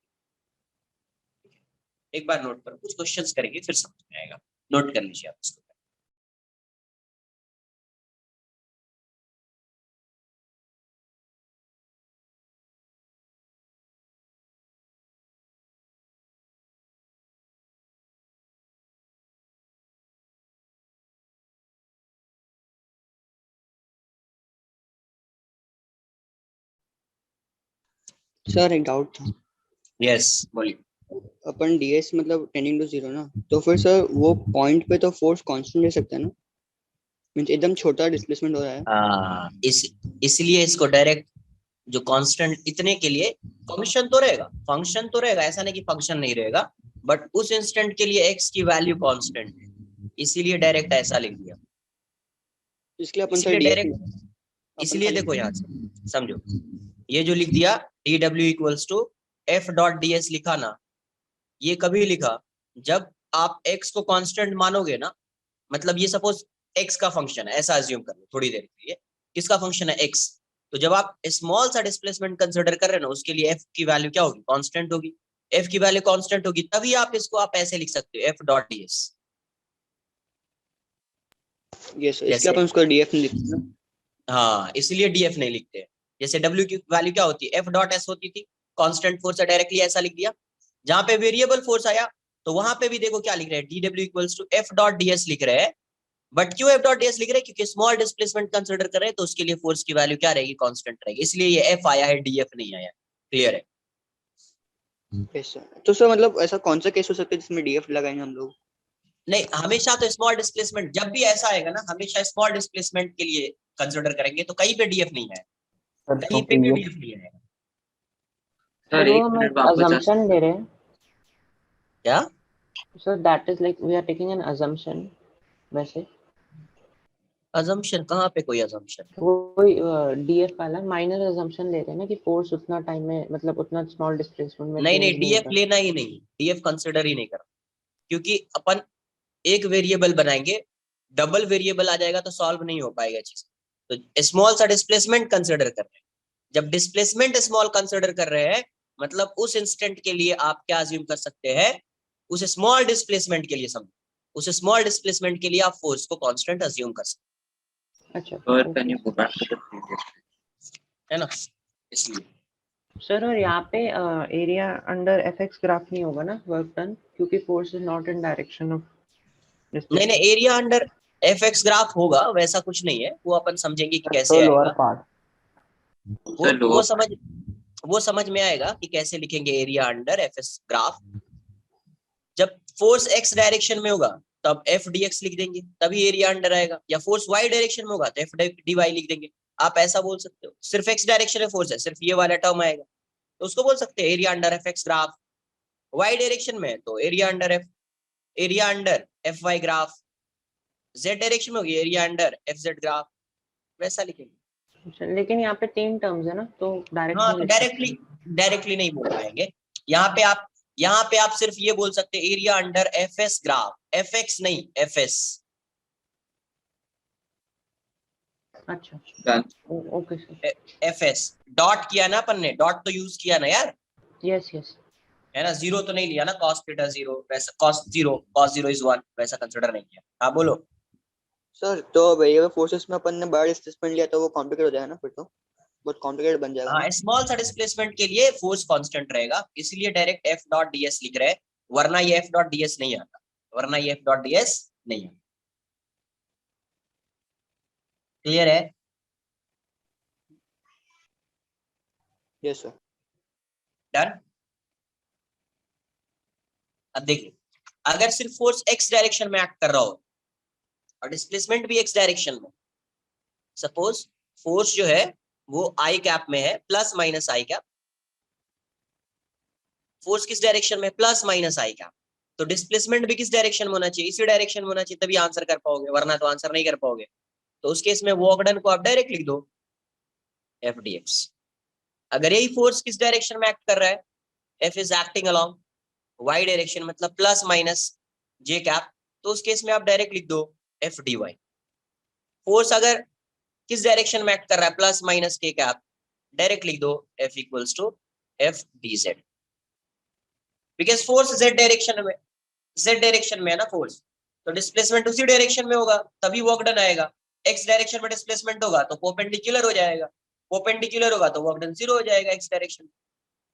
एक बार नोट करो, कुछ क्वेश्चंस करेंगे फिर समझ में आएगा, नोट कर लीजिए आप इसको।
सर एक डाउट था,
यस बोलिए।
अपन ds मतलब टेंडिंग टू 0 ना, तो फिर सर वो पॉइंट पे तो फोर्स कांस्टेंट रह सकता है ना, मींस एकदम छोटा डिस्प्लेसमेंट हो रहा है।
इसलिए इसको डायरेक्ट जो कांस्टेंट इतने के लिए फंक्शन तो रहेगा, ऐसा नहीं कि फंक्शन नहीं रहेगा, बट उस इंस्टेंट के लिए x की वैल्यू कांस्टेंट है, इसीलिए डायरेक्ट ऐसा लिख दिया।
इसलिए अपन सर
इसलिए
ds
डायरेक्ट, इसलिए देखो यहाँ से समझो, ये जो लिख दिया dw equals to f dot ds लिखा ना, ये कभी लिखा जब आप x को कांस्टेंट मानोगे ना, मतलब ये सपोज x का फंक्शन है, ऐसा अज्यूम कर लो थोड़ी देर के लिए, किसका फंक्शन है x, तो जब आप स्मॉल सा डिस्प्लेसमेंट कंसीडर कर रहे हैं ना, उसके लिए f की वैल्यू क्या होगी, कांस्टेंट होगी, f की वैल्यू कांस्टेंट होगी, तभी आप इसको आप ऐसे लिख सकते हो f डॉट ds।
यस, इसलिए अपन उसको df नहीं लिखते ना।
हाँ, इसलिए df नहीं लिखते। जैसे w की वैल्यू क्या होती है, f डॉट s होती थी, कांस्टेंट फोर्स है, डायरेक्टली ऐसा लिख दिया। जहां पे वेरिएबल फोर्स आया तो वहां पे भी देखो क्या लिख रहे हैं, dw equals to f dot ds लिख रहे हैं, बट क्यों f डॉट ds लिख रहे हैं, क्योंकि स्मॉल डिस्प्लेसमेंट कंसीडर कर रहे हैं, तो उसके लिए फोर्स की वैल्यू क्या रहेगी, कांस्टेंट रहेगी, इसलिए ये f आया है, df नहीं आया। क्लियर है?
यस सर, तो सर मतलब ऐसा कौन सा केस हो सकता है जिसमें df लगाएंगे हम लोग?
नहीं, हमेशा तो स्मॉल डिस्प्लेसमेंट, जब भी ऐसा आएगा ना हमेशा स्मॉल डिस्प्लेसमेंट के लिए कंसीडर करेंगे, तो कहीं पे डीएफ नहीं है, कहीं पे भी डीएफ नहीं है।
सर वो हम assumption ले रहे हैं
क्या?
Sir, that is like we are taking an assumption। वैसे
अजम्पशन कहाँ पे कोई अजम्पशन?
वही डीएफ वाला माइनर assumption ले रहे हैं ना कि फोर्स उतना टाइम में, मतलब उतना स्मॉल डिस्प्लेसमेंट में
नहीं
change
डीएफ
होगा।
लेना ही नहीं, डीएफ कंसिडर ही नहीं करना, क्योंकि अपन एक वेरिएबल बनाएंगे, डबल वेरिएबल आ जाएगा तो सॉल्व नहीं हो पाएगा चीज। तो स्मॉल सा डिस्प्लेसमेंट कंसिडर कर रहे हैं, जब डिस्प्लेसमेंट स्मॉल कंसिडर कर रहे हैं, मतलब उस इंस्टेंट के लिए आप क्या अज्यूम कर सकते हैं, उस स्मॉल डिस्प्लेसमेंट के लिए समझो, उस स्मॉल डिस्प्लेसमेंट के लिए आप फोर्स को कांस्टेंट अज्यूम कर सकते
अच्छा
है ना, इसलिए।
सर, और यहाँ पे एरिया अंडर एफएक्स ग्राफ नहीं होगा ना वर्क डन, क्योंकि force is not in direction of
नहीं area under F X graph होगा, वैसा कुछ नहीं है, वो अपन समझेंगे कि कैसे आएगा। वो समझ में आएगा कि कैसे लिखेंगे area under F S graph. जब फोर्स एक्स डायरेक्शन में होगा तब एफ डी एक्स लिख देंगे, तभी एरिया अंडर आएगा। या फोर्स वाई डायरेक्शन में होगा तो एफ डी वाई लिख देंगे। आप ऐसा बोल सकते हो। सिर्फ एक्स डायरेक्शन में फोर्स है, सिर्फ ये वाला टर्म आएगा तो उसको बोल सकते हैं area under F X graph. Y direction में तो area under F Y graph. Z direction में होगी area under F Z graph. वैसा लिखेंगे।
अच्छा, लेकिन यहाँ पे 3 टर्म्स है ना, तो डायरेक्ट
हाँ,
नहीं
तो
लिख सकते।
डायरेक्टली नहीं बोल पाएंगे। यहाँ पे आप सिर्फ ये बोल सकते हैं area under F S graph, F x नहीं, एफ एस।
अच्छा, okay sir.
F S dot किया ना अपन ने, डॉट तो यूज किया ना यार,
यस यस।
है ना। जीरो तो नहीं लिया ना, कॉस थीटा जीरो, वैसा कॉस जीरो इज वन, वैसा कंसिडर नहीं किया। हाँ बोलो।
सर तो वेरिएबल फोर्सेस में अपन ने बड़ा डिस्प्लेसमेंट लिया तो वो कॉम्प्लिकेट हो जाएगा ना, फिर तो बहुत कॉम्प्लिकेटेड बन जाएगा ना।
हाँ, स्मॉल सा डिस्प्लेसमेंट के लिए फोर्स कांस्टेंट रहेगा, इसलिए डायरेक्ट एफ डॉट डीएस लिख रहे हैं, वरना ये एफ डॉट डीएस नहीं आता, नहीं आता। क्लियर है?
Yes sir.
डन। अब देखिए, अगर सिर्फ फोर्स एक्स डायरेक्शन में एक्ट कर रहा हो और डिस्प्लेसमेंट भी एक्स डायरेक्शन में, सपोज फोर्स जो है वो आई कैप में है, प्लस माइनस आई कैप। फोर्स किस डायरेक्शन में? प्लस माइनस आई कैप। तो डिस्प्लेसमेंट भी किस डायरेक्शन में होना चाहिए? इसी डायरेक्शन में होना चाहिए, तभी आंसर कर पाओगे, वरना तो आंसर नहीं कर पाओगे। तो उस केस में वर्क डन को आप डायरेक्ट लिख दो एफ डी एक्स। अगर यही फोर्स किस डायरेक्शन में एक्ट कर रहा है? F is acting along Y direction, मतलब प्लस माइनस जे कैप, तो उस केस में आप डायरेक्ट लिख दो एफ डी वाई। फोर्स अगर किस डायरेक्शन में एक्ट कर रहा है? Plus minus K cap, direct लिख दो F equals to F D Z. Because force Z direction में है ना फोर्स, तो डिस्प्लेसमेंट उसी डायरेक्शन में होगा, तभी वर्क डन आएगा। एक्स डायरेक्शन में डिस्प्लेसमेंट होगा तो परपेंडिकुलर हो जाएगा, परपेंडिकुलर होगा तो वर्क डन जीरो हो जाएगा एक्स डायरेक्शन में।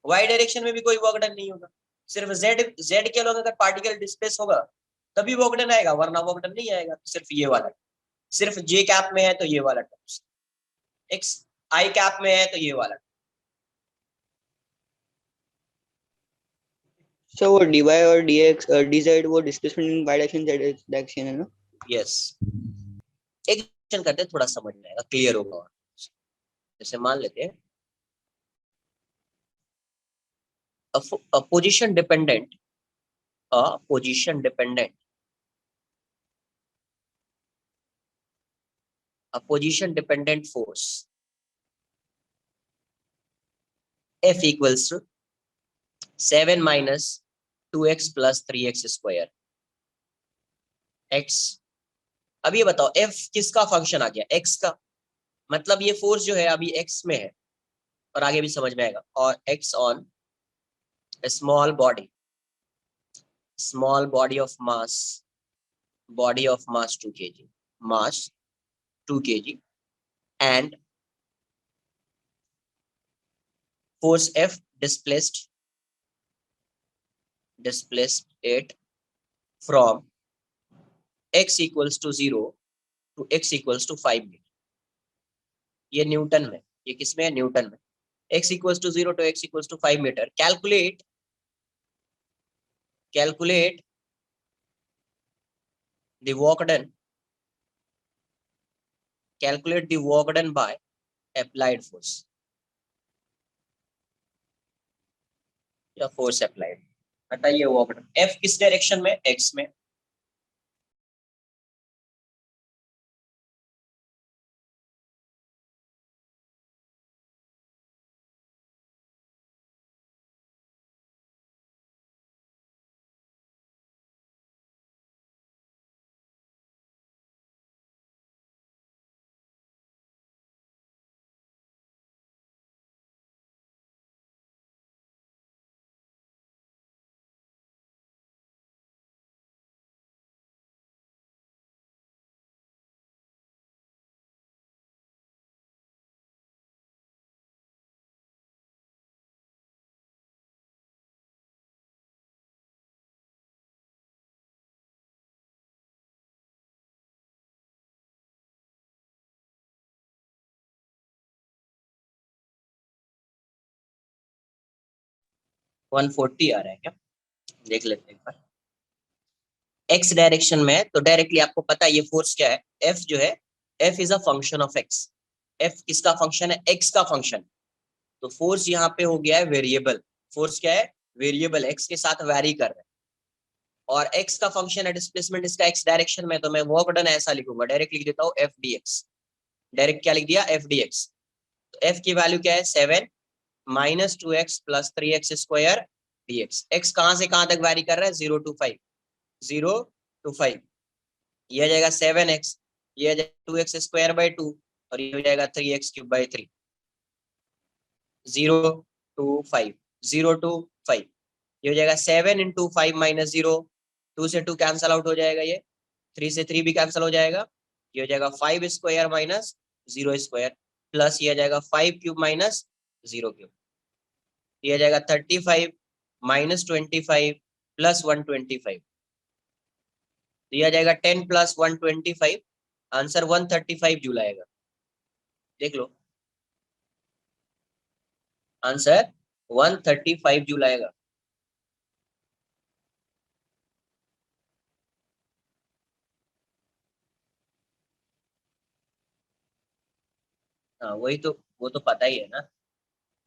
वाई डायरेक्शन में भी कोई वर्क डन नहीं होगा, सिर्फ जेड के अलग अगर पार्टिकल डिस्प्लेस होगा तभी वर्क डन आएगा, वरना वर्क डन नहीं आएगा। तो सिर्फ ये वाला, सिर्फ जे कैप में है तो ये वाला टर्म्स, एक्स आई कैप में है तो ये वाला।
सर वो dy और dx dz वो displacement in y direction z direction है ना।
यस, एक क्वेश्चन करते हैं, थोड़ा समझ में आएगा, क्लियर होगा। और जैसे मान लेते हैं a position dependent force F equals to 7 minus 2x plus 3x square x। अब ये बताओ F किसका फंक्शन आ गया? x का। मतलब ये फोर्स जो है अभी x में है, और आगे भी समझ में आएगा। और x on small body of mass 2 kg, mass 2 kg, and force F displaced it from x equals to 0 to x equals to 5 metre. ये न्यूटन में, ये किसमें है? न्यूटन में। x equals to 0 to x equals to 5 metre. Calculate the work done, by applied force या force applied. बताइए work done F किस direction में? x में। 140 आ रहा है क्या, देख लेते हैं एक बार। एक्स डायरेक्शन में तो डायरेक्टली आपको पता है ये फोर्स क्या है, एफ जो है, F is a function of x. F किसका फंक्शन है, एक्स का फंक्शन। तो फोर्स यहाँ पे हो गया है वेरिएबल। फोर्स क्या है, वेरिएबल, एक्स के साथ वैरी कर रहा है, और एक्स का फंक्शन है डिस्प्लेसमेंट इसका एक्स डायरेक्शन में, तो मैं वर्क डन ऐसा लिखूंगा, डायरेक्ट लिख देता हूँ एफ डी एक्स। डायरेक्ट क्या लिख दिया, एफ डी एक्स। तो एफ की वैल्यू क्या है, 7 minus 2x plus 3x square D X. X कहां से कहां तक वैरी कर रहा है, 0 to 5, 0 to 5। ये आ जाएगा 7x, ये आ जाएगा 2x स्क्वायर बाई 2, और ये हो जाएगा 3x cube by 3। 0 to 5, 0 to 5, ये हो जाएगा 7 इंटू 5 माइनस 0, 2 से 2 कैंसल आउट हो जाएगा, ये 3 से 3 भी कैंसिल हो जाएगा, ये हो जाएगा 5 स्क्वायर माइनस 0 स्क्वायर, प्लस ये आ जाएगा 5 क्यूब माइनस 0 क्यूब, ये आ जाएगा 35 माइनस 25 प्लस 125, ये आ जाएगा 10 प्लस 125, आंसर 135 जूल आएगा। देख लो आंसर 135 जूल आएगा। हाँ वही तो, वो तो पता ही है ना,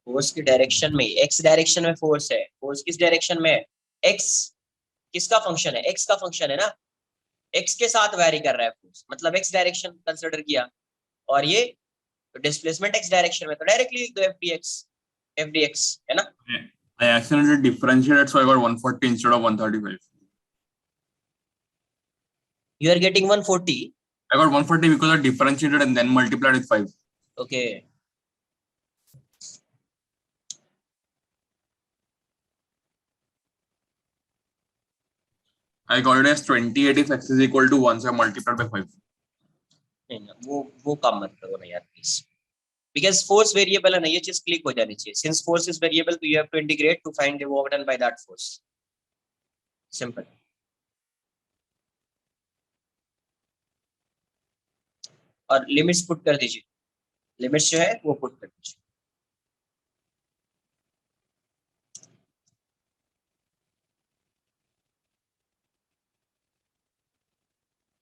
फोर्स की डायरेक्शन में, एक्स डायरेक्शन में फोर्स है, फोर्स किस डायरेक्शन में है, एक्स किसका फंक्शन है, एक्स का फंक्शन है ना, एक्स के साथ वैरी कर रहा है फोर्स, मतलब एक्स डायरेक्शन कंसिडर किया, और ये डिस्प्लेसमेंट एक्स डायरेक्शन में, तो डायरेक्टली लिख दो एफ डी एक्स है ना।
I accidentally differentiated, so I got 140 instead of 135.
You are getting 140,
I got 140 because I differentiated and then multiplied with 5.
okay.
I got it as 28 if x is equal to 1, so I multiplied by 5.
नहीं ना, वो काम मत करो ना यार please, because force variable है ना, ये चीज क्लिक हो जानी चाहिए। सिंस फोर्स इज वेरिएबल, तो you have to integrate to find the work done by that force, simple. और लिमिट्स पुट कर दीजिए, लिमिट्स जो है वो पुट कर दीजिए।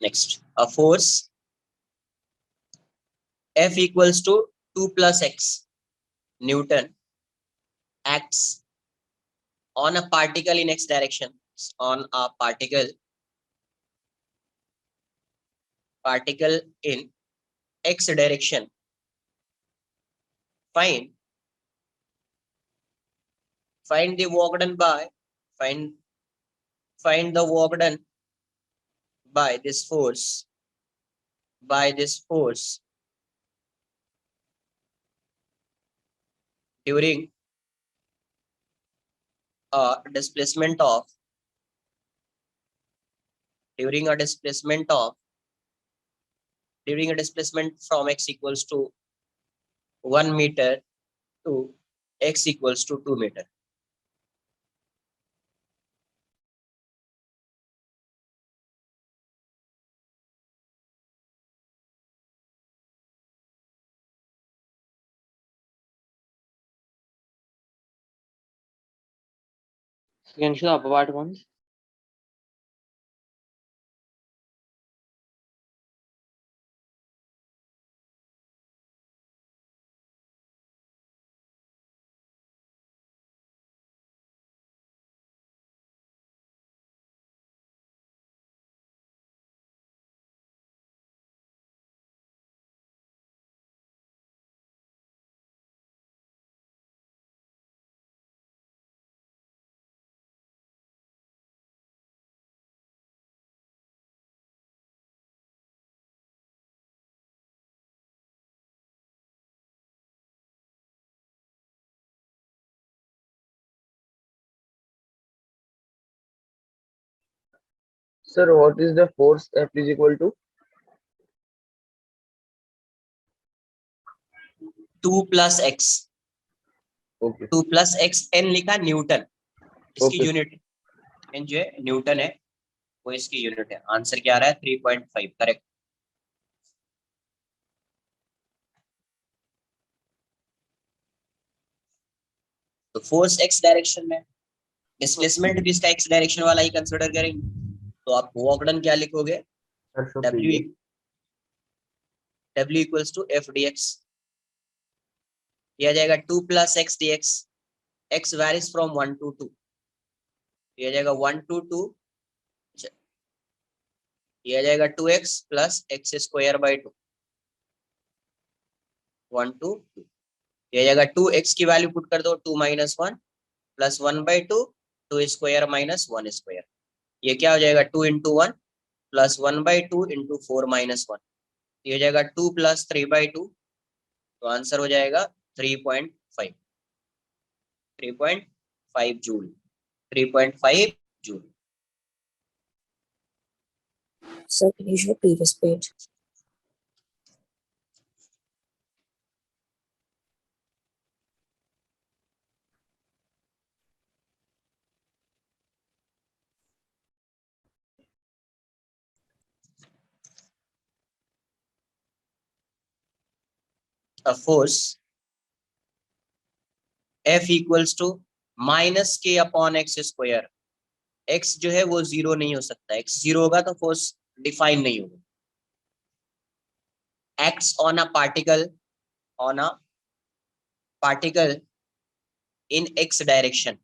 Next, a force F equals to 2 plus x Newton acts on a particle in x direction, on a particle in x direction. Find the work done by, find the work done by this force, during a displacement from x equals to 1 meter to x equals to 2 meter.
Can you show the upper part once?
Sir, what is the force F is equal to?
2 plus x,
Okay.
2 plus x, n लिखा Newton, इसकी
Okay.
Unit n जो है Newton है, वो इसकी unit है। Answer क्या आ रहा है, 3.5 करेक्ट। तो फोर्स एक्स डायरेक्शन में, डिस्प्लेसमेंट भी इसका एक्स डायरेक्शन वाला ही कंसिडर करेंगे, तो आप वर्क डन क्या लिखोगे, W equals to F D X, यह आ जाएगा 2 plus X D X, X varies from 1 to 2, यह आ जाएगा 1 to 2, यह आ जाएगा 2x plus x square by 2, 1 to 2, यह आ जाएगा 2x की वैल्यू पुट कर दो, 2 minus 1 plus 1 by 2, 2 square minus 1 square, ये क्या हो जाएगा 2 into 1 plus 1 by 2 into 4 minus 1, ये हो जाएगा 2 प्लस 3 बाई 2, तो आंसर हो जाएगा 3.5 joule, 3.5 joule.
Sir, can you show previous page?
A force F equals to minus के अपॉन एक्स स्क्वायर, x जो है वो जीरो नहीं हो सकता, x जीरो होगा तो फोर्स डिफाइन नहीं होगा, acts on a particle in x direction,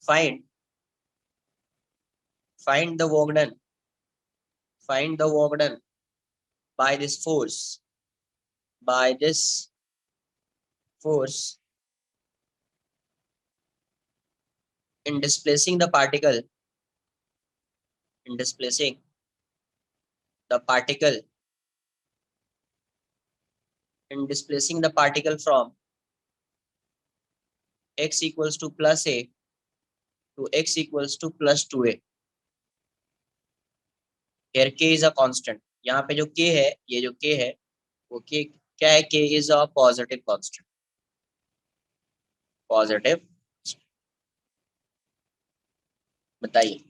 find the work done by this force in displacing the particle from x equals to plus a to x equals to plus 2a, here k is a constant, यहाँ पे जो k है, ये जो k है वो k क्या है, k is a positive constant, बताइए।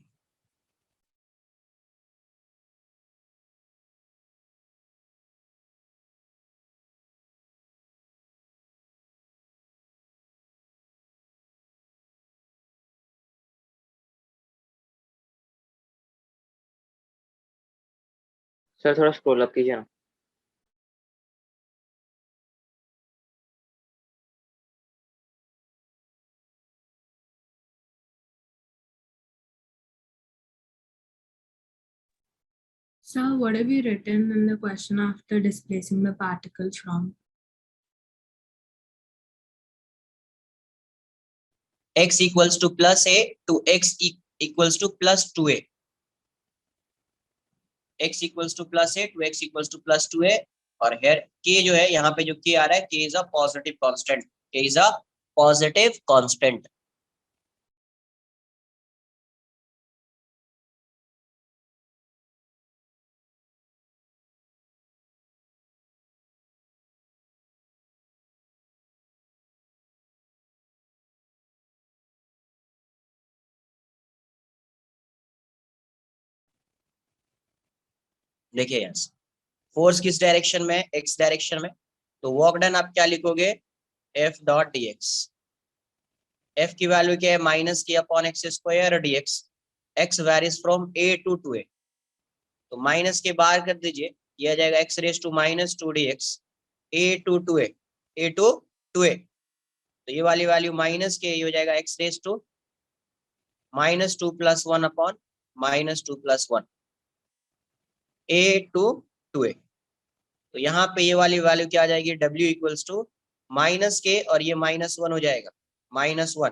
सर थोड़ा स्क्रॉल अप कीजिए ना।
Sir, what have you written in the question after displacing the particle from?
X equals to plus a to x equals to plus 2a, x equals to plus a to x equals to plus 2a, और here k जो है, यहाँ पे जो k आ रहा है, k is a positive constant, देखिए यहाँ फोर्स किस डायरेक्शन में, x डायरेक्शन में, तो वर्क डन आप क्या लिखोगे, F डॉट dx, F की वैल्यू क्या है, माइनस के upon x square dx, x varies from a to 2a, तो माइनस के बाहर कर दीजिए, यह आ जाएगा x raise to minus 2 dx, a to 2a, तो ये वाली वैल्यू माइनस के, ये हो जाएगा x raise to minus 2 plus 1 upon minus 2 plus 1, a to 2a, तो यहाँ पे ये वाली वैल्यू क्या आ जाएगी, W इक्वल्स टू माइनस के, और ये -1 हो जाएगा, -1,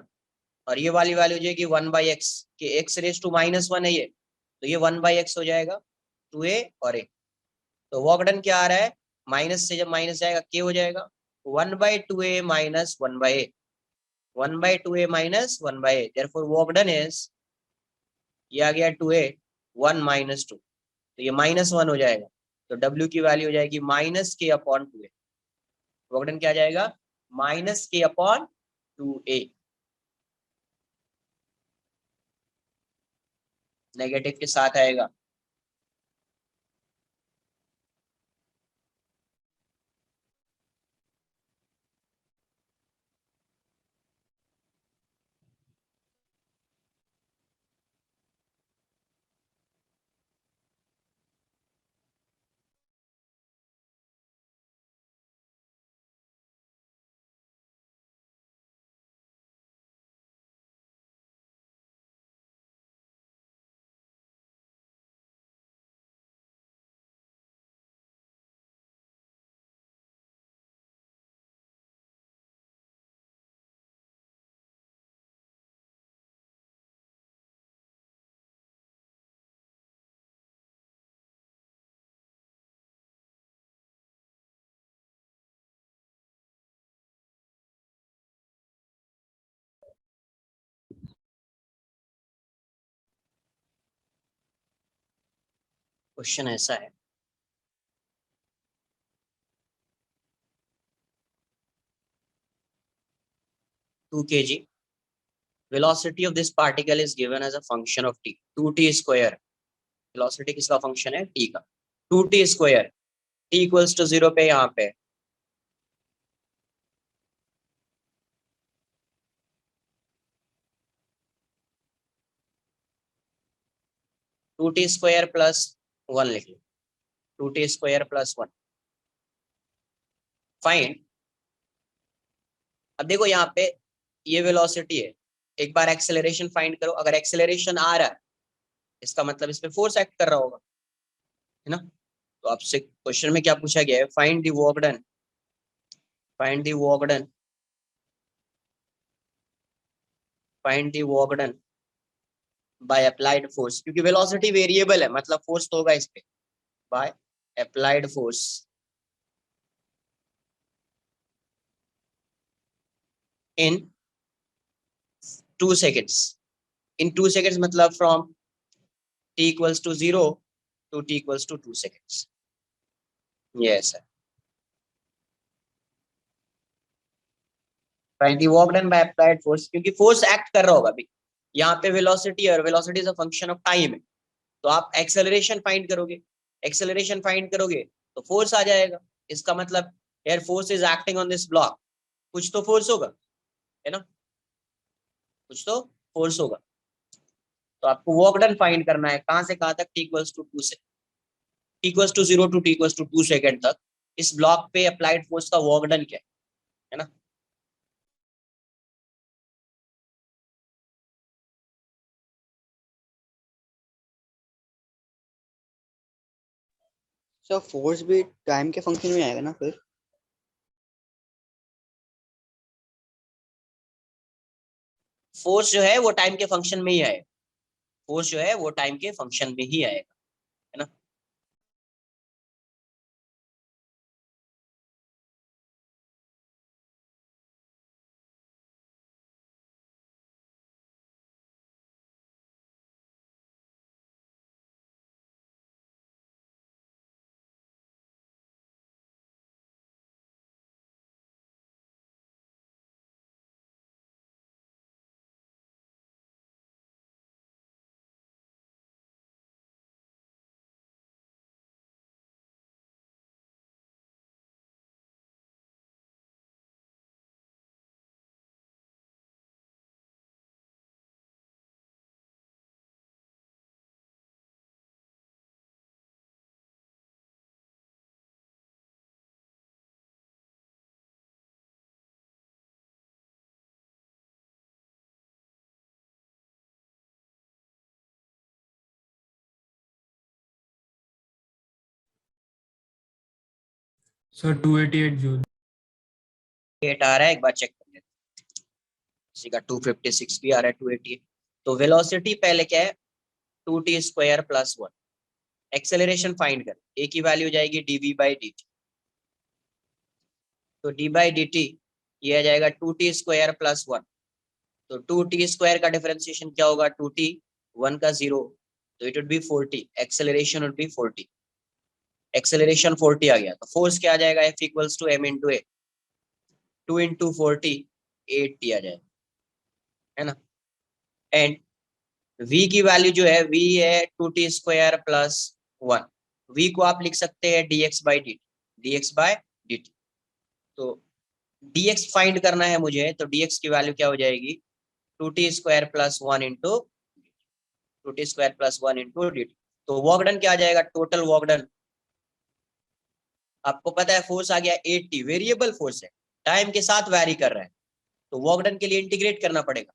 और ये वाली वैल्यू हो जाएगी 1/x, के x रेज टू -1 है ये, तो ये 1/x हो जाएगा, 2a और a, तो वर्क डन क्या आ रहा है, माइनस से जब माइनस जाएगा k हो जाएगा, 1/2a minus 1/a, 1/2a minus 1/a, therefore work done is, ये आ गया 2a 1 माइनस 2, तो ये -1 हो जाएगा, तो W की वैल्यू हो जाएगी माइनस के अपॉन 2a, वर्क डन क्या आ जाएगा, माइनस के अपॉन 2a, नेगेटिव के साथ आएगा, क्वेश्चन ऐसा है, to kg velocity of this particle is given as a function of t, 2t square, velocity किसका फंक्शन है, t का, 2t square, t equals to 0 पे, यहाँ पे 2t square plus 1 लिख लो, 2t square plus 1 फाइंड। अब देखो यहाँ पे ये वेलोसिटी है, एक बार एक्सेलरेशन फाइंड करो, अगर एक्सेलरेशन आ रहा है इसका मतलब इस पे फोर्स एक्ट कर रहा होगा, है ना। तो आपसे क्वेश्चन में क्या पूछा गया है, find the work done, find the work done, find the work done by applied force, क्योंकि वेलोसिटी वेरिएबल है मतलब फोर्स तो होगा इस पे, by applied force in 2 seconds, in 2 seconds मतलब from t equals to 0 to t equals to 2 seconds, yes sir। find the work done by applied force, क्योंकि force act कर रहा होगा अभी यहाँ पे, वेलोसिटी और velocity is a function of time है, तो आप एक्सेलरेशन फाइंड करोगे, एक्सेलरेशन फाइंड करोगे तो फोर्स आ जाएगा, इसका मतलब यार force is acting on this block, कुछ तो फोर्स होगा, है ना, कुछ तो फोर्स होगा। तो आपको वर्क डन फाइंड करना है, कहां से कहां तक, t equals to 2 से t equals to 0 to t equals to 2 second तक, इस ब्लॉक पे अप्लाइड फोर्स का वर्क डन क्या है ना।
सर फोर्स भी टाइम के फंक्शन में आएगा ना फिर?
फोर्स जो है वो टाइम के फंक्शन में ही आएगा, फोर्स जो है वो टाइम के फंक्शन में ही आएगा, है ना।
Sir 288 joule.
8 आ रहा है, एक बार चेक कर लेते हैं, किसी का 256 भी आ रहा है, 288। तो वेलोसिटी पहले क्या है, 2t square plus 1, acceleration find कर, a की वैल्यू जाएगी dv बाई dt, तो d बाई dt ये आ जाएगा 2t स्क्वायर प्लस 1, तो 2t स्क्वायर का डिफरेंशिएशन क्या होगा, 2t, 1 का 0, तो it would be 40, acceleration would be 40, acceleration 40 आ गया, तो फोर्स क्या आ जाएगा, F equals to m into A, 2 into 40 80 आ जाएगा, है ना। एंड v की वैल्यू जो है, v है 2t स्क्वायर प्लस 1, v को आप लिख सकते हैं dx by dt, dx by dt, तो dx फाइंड करना है मुझे, तो dx की वैल्यू क्या हो जाएगी, 2t square plus 1 into 2t square plus 1 into dt, तो वर्क डन क्या आ जाएगा, टोटल वर्क डन, आपको पता है फोर्स आ गया 80, वेरिएबल फोर्स है, टाइम के साथ वैरी कर रहा है, तो वर्क डन के लिए इंटीग्रेट करना पड़ेगा,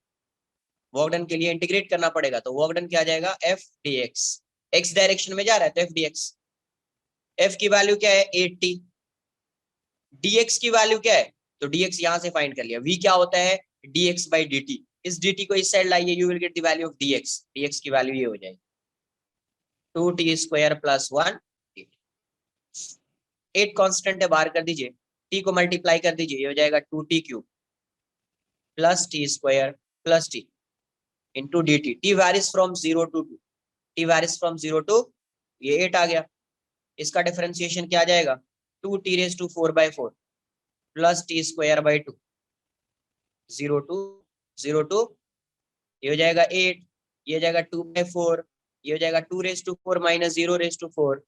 वर्क डन के लिए इंटीग्रेट करना पड़ेगा, तो वर्क डन क्या आ जाएगा, f dx, x डायरेक्शन में जा रहा है तो f dx, f की वैल्यू क्या है 80, dx की वैल्यू क्या है, तो dx यहां से फाइंड कर लिया, v क्या होता है dx बाई dt, इस dt को इस साइड लाइए, you will get the value of dx, dx की वैल्यू ये हो जाएगी 2t स्क्वायर प्लस 1, 8 कांस्टेंट है, बाहर कर दीजिए, t को मल्टीप्लाई कर दीजिए, ये हो जाएगा 2t cube plus t square plus t into dt, t varies from 0 to 2, t varies from 0 to ये 8 आ गया। इसका डिफरेंशिएशन क्या आ जाएगा, 2t⁴/4 प्लस t²/2 0 to ये हो जाएगा 8, ये हो जाएगा 2/4, ये हो जाएगा 2⁴ माइनस 0⁴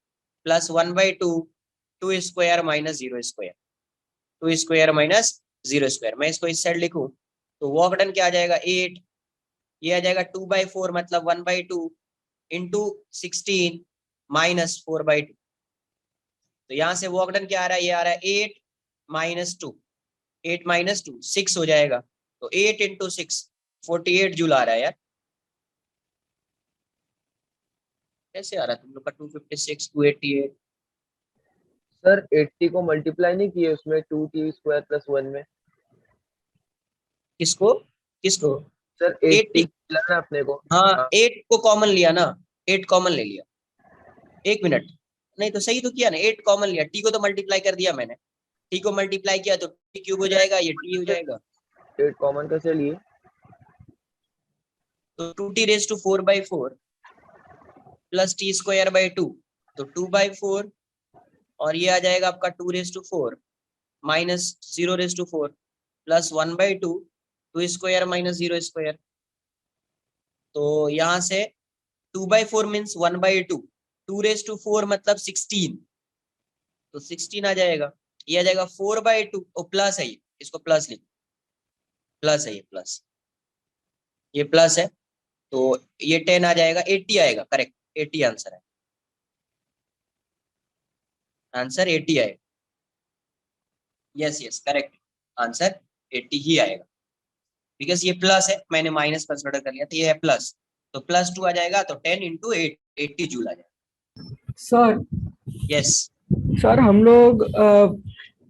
प्लस 1/2 2² माइनस 0², 2² माइनस 0²। मैं इसको इस साइड लिखूं तो वर्क डन क्या आ जाएगा 8, ये आ जाएगा 2/4 मतलब 1/2 इंटू 16 माइनस 4/2। तो यहाँ से वर्क डन क्या आ रहा है, ये आ रहा है 8 माइनस 2, 8 माइनस 2 6 हो जाएगा। तो 8 इंटू 6 48 जूल आ रहा है यार। कैसे आ रहा है तुम लोग का 256 288?
सर 80 को मल्टीप्लाई नहीं किए उसमें 2t² + 1 में?
किसको किसको?
सर 80 मिला ना अपने को।
हाँ 8 को कॉमन लिया ना, 8 कॉमन ले लिया। एक मिनट, नहीं तो सही तो किया ना, 8 कॉमन लिया, टी को तो मल्टीप्लाई कर दिया मैंने, टी को मल्टीप्लाई किया तो टी क्यूब हो जाएगा, ये टी हो जाएगा।
8 कॉमन कैसे लिए?
तो 2t⁴/4 प्लस t²/2 तो 2/4 और ये आ जाएगा आपका 2⁴ माइनस 0⁴ प्लस 1/2 2² माइनस 0²। तो यहाँ से 2/4 मीन्स 1/2, 2⁴ मतलब 16, तो 16 आ जाएगा। ये आ जाएगा 4/2 और प्लस है, इसको प्लस लिख, प्लस है ये प्लस, ये प्लस है तो ये 10 आ जाएगा, 80 आएगा। करेक्ट, 80 आंसर है, आंसर 80 आएगा। यस यस करेक्ट, आंसर 80 ही आएगा। बिकॉज ये प्लस है, मैंने माइनस कंसिडर कर लिया, तो ये है प्लस, तो +2 आ जाएगा, तो 10 इंटू 8 80 जूल आ जाएगा।
सर
यस
सर हम लोग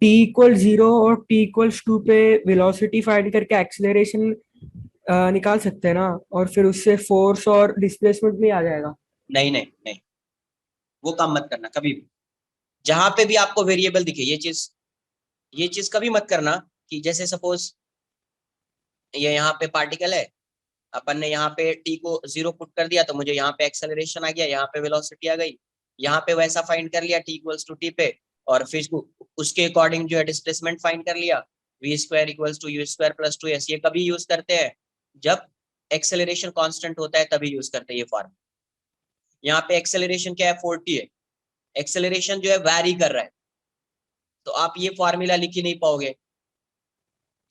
t=0 और t=2 पे वेलोसिटी फाइंड करके एक्सेलरेशन निकाल सकते हैं ना, और फिर उससे फोर्स और डिस्प्लेसमेंट भी आ जाएगा।
नहीं नहीं नहीं, वो काम मत करना कभी भी। जहां पे भी आपको वेरिएबल दिखे ये चीज कभी मत करना कि जैसे सपोज ये यहाँ पे पार्टिकल है, अपन ने यहाँ पे t को 0 पुट कर दिया तो मुझे यहाँ पे एक्सेलरेशन आ गया, यहाँ पे वेलोसिटी आ गई, यहाँ पे वैसा फाइंड कर लिया t=t पे, और फिर उसके अकॉर्डिंग जो है डिस्प्लेसमेंट फाइंड कर लिया, v² = u² + 2s। ये कभी यूज करते हैं जब एक्सेलरेशन कांस्टेंट होता है, तभी यूज करते हैं ये फॉर्मूला। यहाँ पे एक्सेलरेशन क्या है 40 है, एक्सेलरेशन जो है वैरी कर रहा है, तो आप ये फॉर्मूला लिख ही नहीं पाओगे।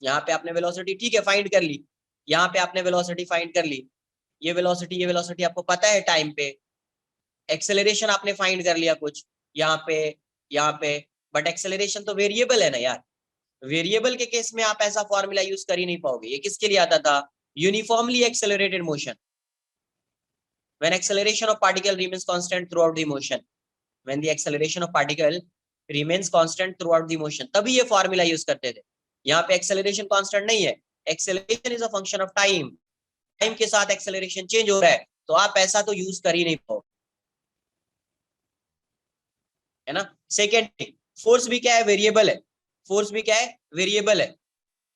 यहाँ पे आपने वेलोसिटी ठीक है फाइंड कर ली, यहाँ पे आपने वेलोसिटी फाइंड कर ली, ये वेलोसिटी आपको पता है टाइम पे, एक्सेलरेशन आपने फाइंड कर लिया कुछ यहाँ पे, बट एक्सेलरेशन तो वेरिएबल है ना यार। वेरिएबल के केस में आप ऐसा फॉर्मूला यूज कर ही नहीं पाओगे। ये किसके लिए आता था, uniformly accelerated motion, when acceleration of particle remains constant throughout the motion, when the acceleration of particle remains constant throughout the motion, तभी ये फॉर्मूला यूज करते थे। यहाँ पे एक्सेलरेशन कांस्टेंट नहीं है, acceleration is a function of time, time के साथ एक्सेलरेशन चेंज हो रहा है, तो आप ऐसा तो यूज कर ही नहीं पाओगे, है ना। सेकेंड थिंग, फोर्स भी क्या है, वेरिएबल है, फोर्स भी क्या है, वेरिएबल है,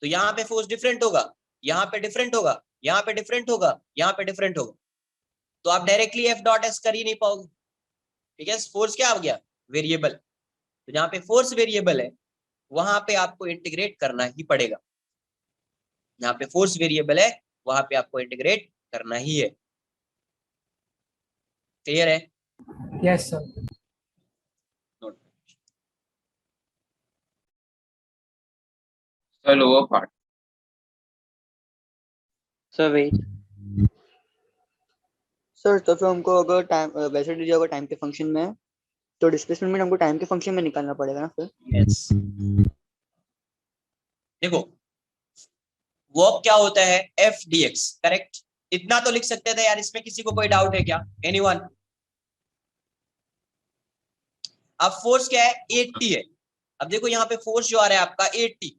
तो यहाँ पे फोर्स डिफरेंट होगा, यहाँ पे डिफरेंट होगा, यहाँ पे डिफरेंट होगा, यहाँ पे डिफरेंट होगा, तो आप डायरेक्टली F.S कर ही नहीं पाओगे। ठीक है, फोर्स क्या आ गया, वेरिएबल, तो जहाँ पे फोर्स वेरिएबल है वहां पे आपको इंटीग्रेट करना ही पड़ेगा, जहाँ पे फोर्स वेरिएबल है वहां पे आपको इंटीग्रेट करना ही है। क्लियर है?
Yes sir.
Lower part
sir wait,
sir तो फिर हमको अगर टाइम वेलोसिटी जो अगर टाइम के फंक्शन में है तो डिस्प्लेसमेंट में हमको टाइम के फंक्शन में निकालना पड़ेगा ना फिर।
यस देखो वर्क क्या होता है, F/dx, करेक्ट, इतना तो लिख सकते थे यार, इसमें किसी को कोई डाउट है क्या, एनीवन? अब फोर्स क्या है, 80 है। अब देखो यहाँ पे फोर्स जो आ रहा है आपका 80,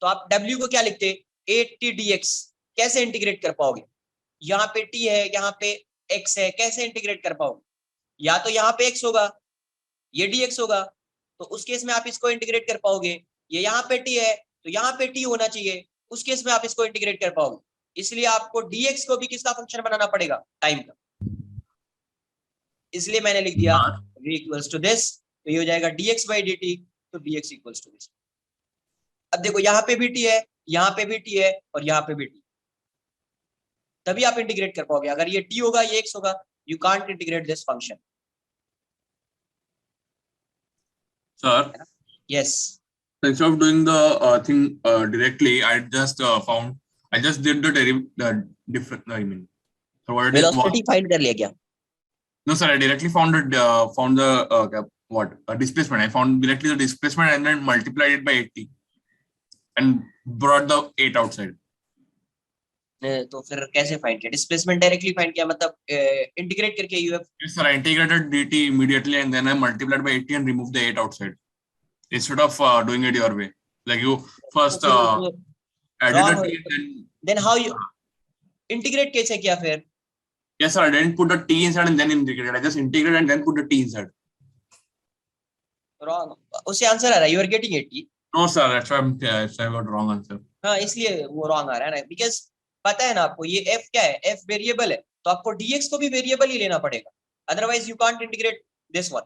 तो आप W को क्या लिखते, 80 dx, कैसे इंटीग्रेट कर पाओगे, यहाँ पे t है, यहाँ पे x है, कैसे इंटीग्रेट कर पाओगे, या तो यहाँ पे x होगा, ये dx होगा, तो उस केस में आप इसको इंटीग्रेट कर पाओगे, ये यहाँ पे t है तो यहाँ पे t होना चाहिए, उस केस में आप इसको इंटीग्रेट कर पाओगे, इसलिए आपको dx को भी किसका फंक्शन बनाना पड़ेगा, टाइम का। इसलिए मैंने लिख दिया
हाँ।
v इक्वल्स टू दिस, तो ये हो जाएगा dx by dt, तो dx इक्वल्स टू दिस। अब देखो यहाँ पे भी t है, यहाँ पे भी t है, और यहाँ पे भी t, तभी आप इंटीग्रेट कर पाओगे। अगर ये t होगा ये x होगा, you can't integrate this function.
Sir,
yes
instead of doing the thing directly, I just did the different. I mean, so what it is?
Velocity find कर लिया क्या?
No, sir, I directly found the displacement. I found directly the displacement and then multiplied it by 80 and brought the 8 outside.
तो फिर कैसे find किया? Displacement directly find किया, मतलब integrate करके you have.
Yes, sir, I integrated dt immediately and then I multiplied by 80 and removed the 8 outside. Instead of doing it your way. Like you first added
wrong.
the t and
then how you integrate कैसे किया फिर?
yes, sir, I didn't put the t inside and then integrated. I just integrated and then put the t inside.
Wrong, उससे answer आ रहा है you are getting it.
No, sir, that's why I got wrong answer.
हाँ, इसलिए वो wrong आ रहा है ना, बिकॉज पता है ना आपको ये f क्या है, f वेरिएबल है, तो आपको dx को भी वेरिएबल ही लेना पड़ेगा, otherwise you can't integrate this one.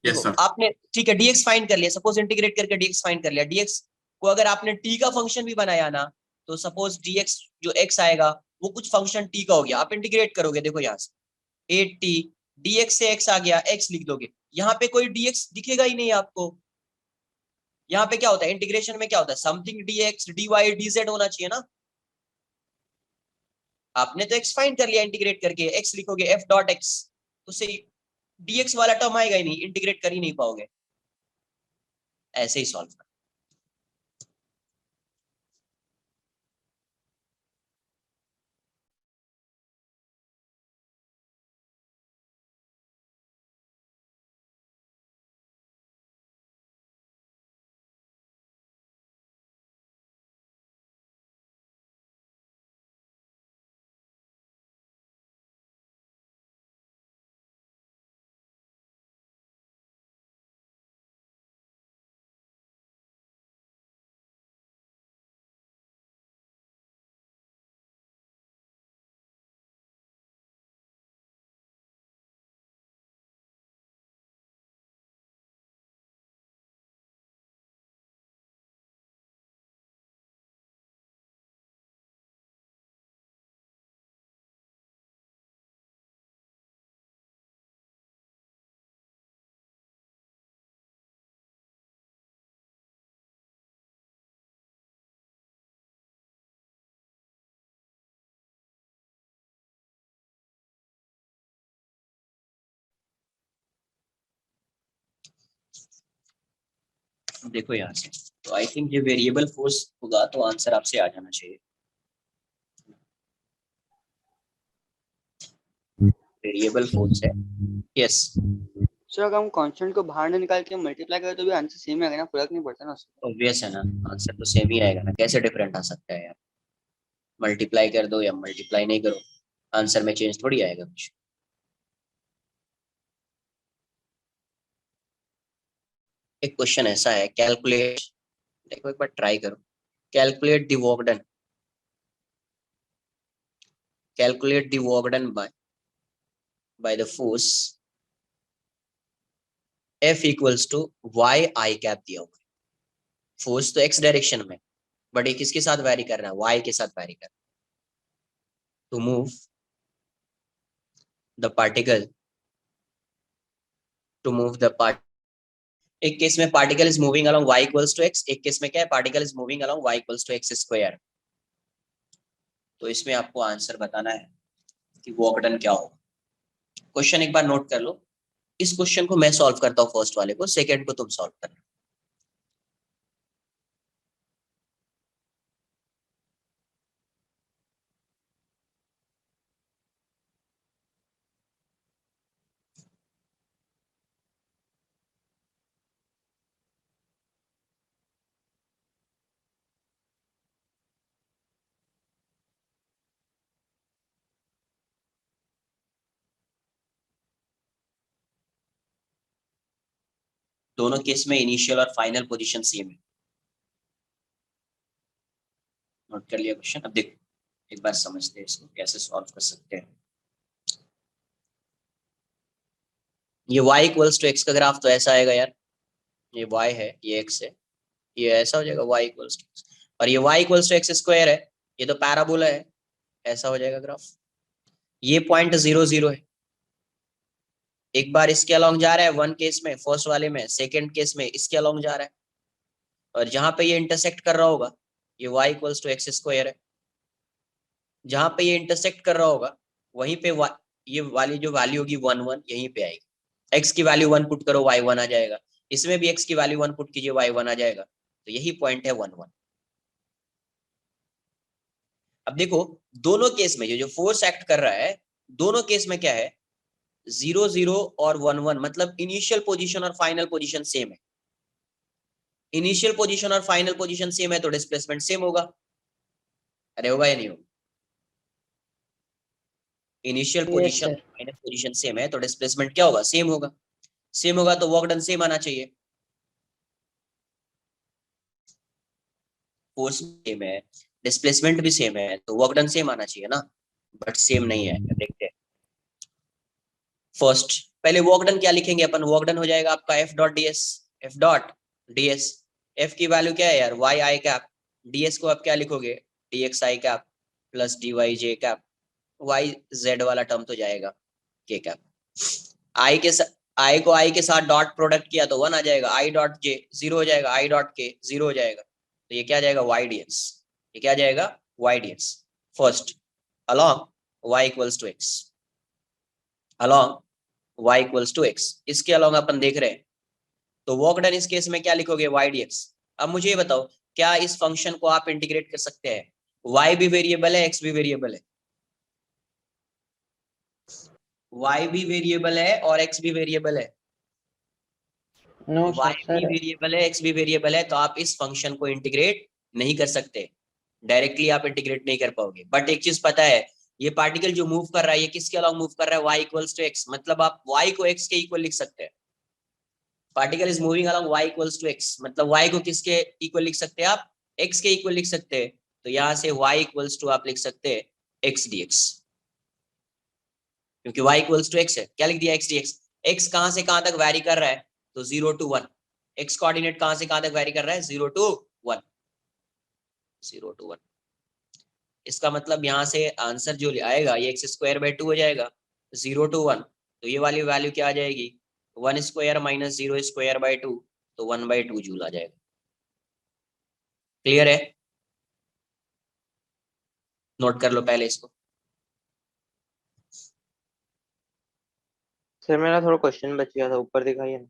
Yes, sir.
आपने ठीक है dx फाइंड कर लिया, सपोज इंटीग्रेट करके dx फाइंड कर लिया, dx को अगर आपने t का फंक्शन भी बनाया ना, तो सपोज dx जो x आएगा वो कुछ फंक्शन t का हो गया, आप इंटीग्रेट करोगे, देखो यहाँ से 8t dx से x आ गया, x लिख दोगे, यहाँ पे कोई dx दिखेगा ही नहीं आपको। यहाँ पे क्या होता है इंटीग्रेशन में, क्या होता है समथिंग dx dy dz होना चाहिए ना। आपने तो x फाइंड कर लिया इंटीग्रेट करके, x लिखोगे f डॉट x, तो से dx वाला टर्म आएगा ही नहीं, इंटीग्रेट कर ही नहीं पाओगे। ऐसे ही सॉल्व कर। देखो यहाँ से, तो आई थिंक ये वेरिएबल फोर्स होगा, तो आंसर आपसे आ जाना चाहिए। वेरिएबल फोर्स है, यस।
सर अगर हम कांस्टेंट को बाहर न निकाल के मल्टीप्लाई करें तो भी आंसर सेम आएगा ना, फर्क नहीं पड़ता ना उससे।
ऑब्वियस है ना, आंसर तो सेम ही आएगा ना, कैसे डिफरेंट आ सकता है यार? मल्टीप्लाई कर दो या मल्टीप्लाई नहीं करो, आंसर में चेंज थोड़ी आएगा कुछ। एक क्वेश्चन ऐसा है, कैलकुलेट, देखो एक बार ट्राई करो, calculate the work done, calculate the work done by the force F equals to Y I cap दिया हुआ है। फोर्स तो x डायरेक्शन में, बट ये किसके साथ वैरी कर रहा है? y के साथ वैरी कर रहा है। To move the particle, to move the part, एक केस में particle is moving along y equals to x, एक केस में क्या है particle is moving along y equals to x square. तो इसमें आपको आंसर बताना है कि वर्क डन क्या होगा। क्वेश्चन एक बार नोट कर लो, इस क्वेश्चन को मैं सॉल्व करता हूँ फर्स्ट वाले को, सेकंड को तुम सॉल्व करना। दोनों केस में इनिशियल और फाइनल पोजीशन सेम है। नोट कर लिया क्वेश्चन? अब देखो एक बार समझते हैं इसको कैसे सॉल्व कर सकते हैं। ये y इक्वल्स टू x का ग्राफ तो ऐसा आएगा यार, ये y है, ये x है, ये ऐसा हो जाएगा y इक्वल्स टू x, और ये y equals to x square है, ये तो पैराबोला है, ऐसा हो जाएगा ग्राफ। ये पॉइंट 0 0 है, एक बार इसके अलोंग जा रहा है वन केस में, फर्स्ट वाले में, सेकंड केस में इसके अलोंग जा रहा है, और जहां पे ये इंटरसेक्ट कर रहा होगा ये y equals to X square है, जहां पे ये इंटरसेक्ट कर रहा होगा वहीं पे ये वाली जो वैल्यू होगी 1 1 यहीं पे आएगी। x की वैल्यू 1 पुट करो y 1 आ जाएगा, इसमें भी x की वैल्यू 1 पुट कीजिए y 1 आ जाएगा, तो यही पॉइंट है 1 1। अब देखो दोनों केस में जो फोर्स एक्ट कर रहा है, दोनों केस में क्या है, 0 0 और 1 1, मतलब इनिशियल पोजीशन और फाइनल पोजीशन सेम है। इनिशियल पोजीशन और फाइनल पोजीशन सेम है तो डिस्प्लेसमेंट सेम होगा, अरे होगा या नहीं होगा? Initial position final position same है तो डिस्प्लेसमेंट क्या होगा, सेम होगा। सेम होगा तो वर्क डन सेम आना चाहिए, फोर्स सेम है, डिस्प्लेसमेंट भी सेम है, तो वर्क डन सेम आना चाहिए ना, बट सेम नहीं है। देखते हैं फर्स्ट, पहले वर्क डन क्या लिखेंगे अपन, वर्क डन हो जाएगा आपका F dot ds, F dot ds, F की वैल्यू क्या है यार y i कैप, ds को आप क्या लिखोगे dx i cap plus dy j cap, y z वाला टर्म तो जाएगा k कैप, i को i के साथ डॉट प्रोडक्ट किया तो 1 आ जाएगा, i डॉट j 0 हो जाएगा, i डॉट k 0 हो जाएगा, तो ये क्या आ जाएगा y dx, ये क्या आ जाएगा y dx first along y equals to x, along y equals to x, इसके along अपन देख रहे हैं तो वर्क डन इस केस में क्या लिखोगे y dx। अब मुझे ये बताओ क्या इस फंक्शन को आप इंटीग्रेट कर सकते हैं, y भी वेरिएबल है x भी वेरिएबल है, y भी वेरिएबल है और x भी वेरिएबल है,
नो
y भी
सर,
वेरिएबल है x भी वेरिएबल है, तो आप इस फंक्शन को इंटीग्रेट नहीं कर सकते, डायरेक्टली आप इंटीग्रेट नहीं कर पाओगे। बट एक चीज पता है, ये पार्टिकल जो मूव कर रहा है ये किसके अलॉन्ग मूव कर रहा है, y इक्वल्स टू x, मतलब आप y को x के इक्वल लिख सकते हैं। Particle is moving along y equals to x, मतलब y को किसके इक्वल लिख सकते हैं आप, x के इक्वल लिख सकते हैं, तो यहां से y इक्वल्स टू आप लिख सकते हैं x dx, क्योंकि y इक्वल्स टू x है, क्या लिख दिया x dx। x कहां से कहां तक वैरी कर रहा है, तो 0 to 1, x कोऑर्डिनेट कहां से कहां तक वैरी कर रहा है, 0 to 1, 0 to 1, इसका मतलब यहाँ से आंसर जो आएगा ये एक्स स्क्वायर बाय 2 हो जाएगा, 0 to 1, तो ये वाली वैल्यू क्या आ जाएगी, 1 स्क्वायर माइनस 0 स्क्वायर बाय 2, तो 1/2 जूल आ जाएगा। क्लियर है, नोट कर लो पहले इसको।
सर मेरा थोड़ा क्वेश्चन बच गया था, ऊपर दिखाइए ना।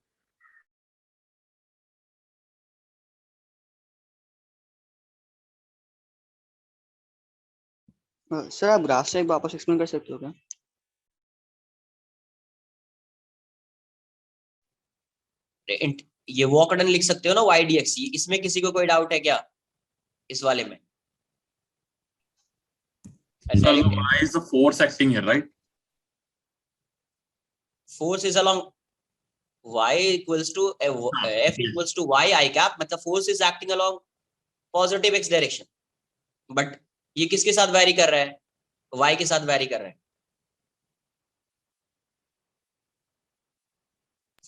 सर आप ग्राफ से एक वापस एक्सप्लेन कर सकते हो क्या?
ये वॉक डन लिख सकते हो ना y dx, इसमें किसी को कोई डाउट है क्या इस वाले में?
So why is the force acting here, right?
Force is along y equals to f equals to y I cap, मतलब force is acting along positive x direction, but ये किसके साथ वैरी कर रहा है, y के साथ वैरी कर रहा है,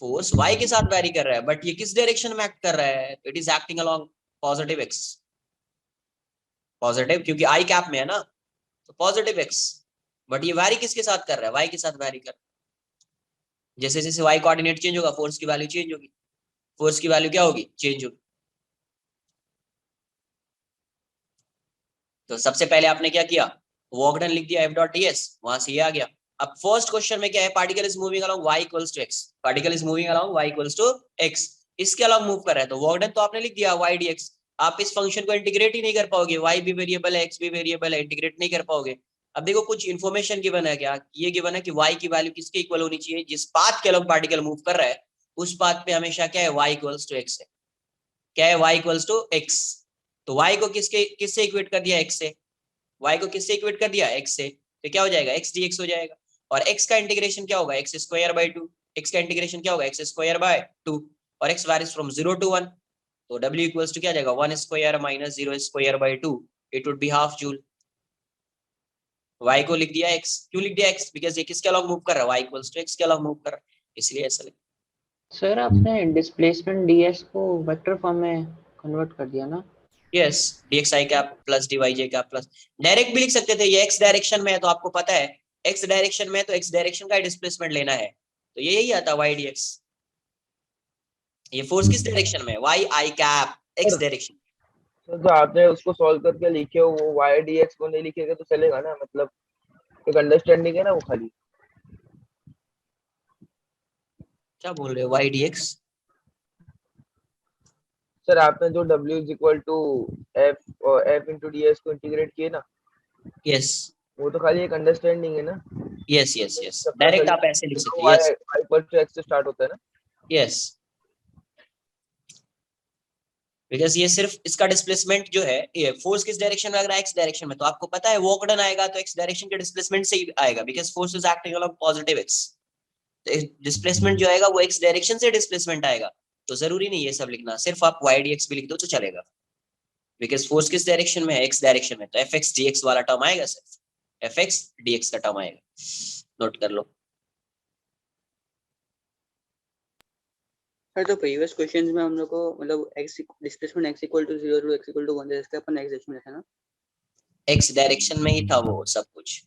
फोर्स y के साथ वैरी कर रहा है, बट ये किस डायरेक्शन में एक्ट कर रहा है, it is acting along positive x, positive क्योंकि i कैप में है ना, तो पॉजिटिव x, बट ये वैरी किसके साथ कर रहा है, y के साथ वैरी कर रहा है। जैसे जैसे y कोऑर्डिनेट चेंज होगा फोर्स की वैल्यू चेंज होगी, फोर्स की वैल्यू क्या होगी, चेंज होगी। तो सबसे पहले आपने क्या किया, वर्क डन लिख दिया f डॉट ds, वहां से ये आ गया। अब फर्स्ट क्वेश्चन में क्या है, particle is moving along y equals to x, particle is moving along y equals to x, इसके अलावा मूव कर रहा है, तो वर्क डन तो आपने लिख दिया y dx। आप इस फंक्शन को इंटीग्रेट ही नहीं कर पाओगे, y भी वेरिएबल है x भी वेरिएबल है, इंटीग्रेट नहीं कर पाओगे। अब देखो कुछ इन्फॉर्मेशन गिवन है, क्या ये गिवन है कि y की वैल्यू किसके इक्वल होनी चाहिए, जिस पाथ के अलोंग पार्टिकल मूव कर रहा है उस पाथ पे हमेशा क्या है, y इक्वल्स टू x है, क्या है, y इक्वल्स टू x। तो y को किससे इक्वेट कर दिया, x से, y को किससे इक्वेट कर दिया, x से, तो क्या हो जाएगा, x dx हो जाएगा, और x का इंटीग्रेशन क्या होगा, x स्क्वायर बाय 2, x का इंटीग्रेशन क्या होगा, x स्क्वायर बाय 2, और x वैरीज फ्रॉम 0 to 1, तो w इक्वल्स टू क्या जाएगा, 1 square minus 0 square by 2, it would be half joule. y को लिख दिया x, क्यों लिख दिया x, बिकॉज़ ये किसके अलोंग मूव कर रहा है, y इक्वल्स टू x के अलोंग मूव कर रहा है, इसलिए ऐसा लिखा।
सर आपने डिस्प्लेसमेंट डीएस को वेक्टर फॉर्म में कन्वर्ट कर दिया ना?
Yes, dx i cap plus dy j cap plus, direct भी लिख सकते थे, ये x डायरेक्शन में है तो आपको पता है x डायरेक्शन में है तो x डायरेक्शन का डिस्प्लेसमेंट लेना है, तो ये यही आता y dx। ये फोर्स किस डायरेक्शन में है? y i cap x direction.
Sir जो आपने उसको सॉल्व करके लिखे हो वो y dx को नहीं लिखेगा तो चलेगा ना, मतलब एक अंडरस्टैंडिंग है ना वो खाली।
क्या बोल रहे हो y dx?
सर आपने जो w is equal to f और f इंटू ds को इंटीग्रेट किए ना,
यस
वो तो खाली एक अंडरस्टैंडिंग है ना।
यस यस यस, डायरेक्ट आप ऐसे लिख सकते हो।
y
yes
equal to x से स्टार्ट होता है ना।
यस, बिकॉज ये सिर्फ इसका डिस्प्लेसमेंट जो है, ये फोर्स किस डायरेक्शन में लग रहा है? एक्स डायरेक्शन में, तो आपको पता है वर्क डन आएगा तो एक्स डायरेक्शन के डिस्प्लेसमेंट से ही आएगा, because force is acting along positive x. Displacement जो आएगा वो एक्स डायरेक्शन से डिस्प्लेसमेंट आएगा, तो जरूरी नहीं ये सब लिखना, सिर्फ आप वाई डी एक्स भी लिख दो तो चलेगा, बिकॉज फोर्स किस डायरेक्शन में है? एक्स डायरेक्शन में, तो एफ एक्स डी एक्स वाला टर्म आएगा, सिर्फ एफ एक्स डी एक्स का टर्म आएगा, नोट कर लो।
सर तो प्रीवियस क्वेश्चंस में हम लोग को मतलब x displacement x equal to 0 to x equal to 1 जैसे अपन x डायरेक्शन में था ना।
एक्स डायरेक्शन में ही था वो सब कुछ,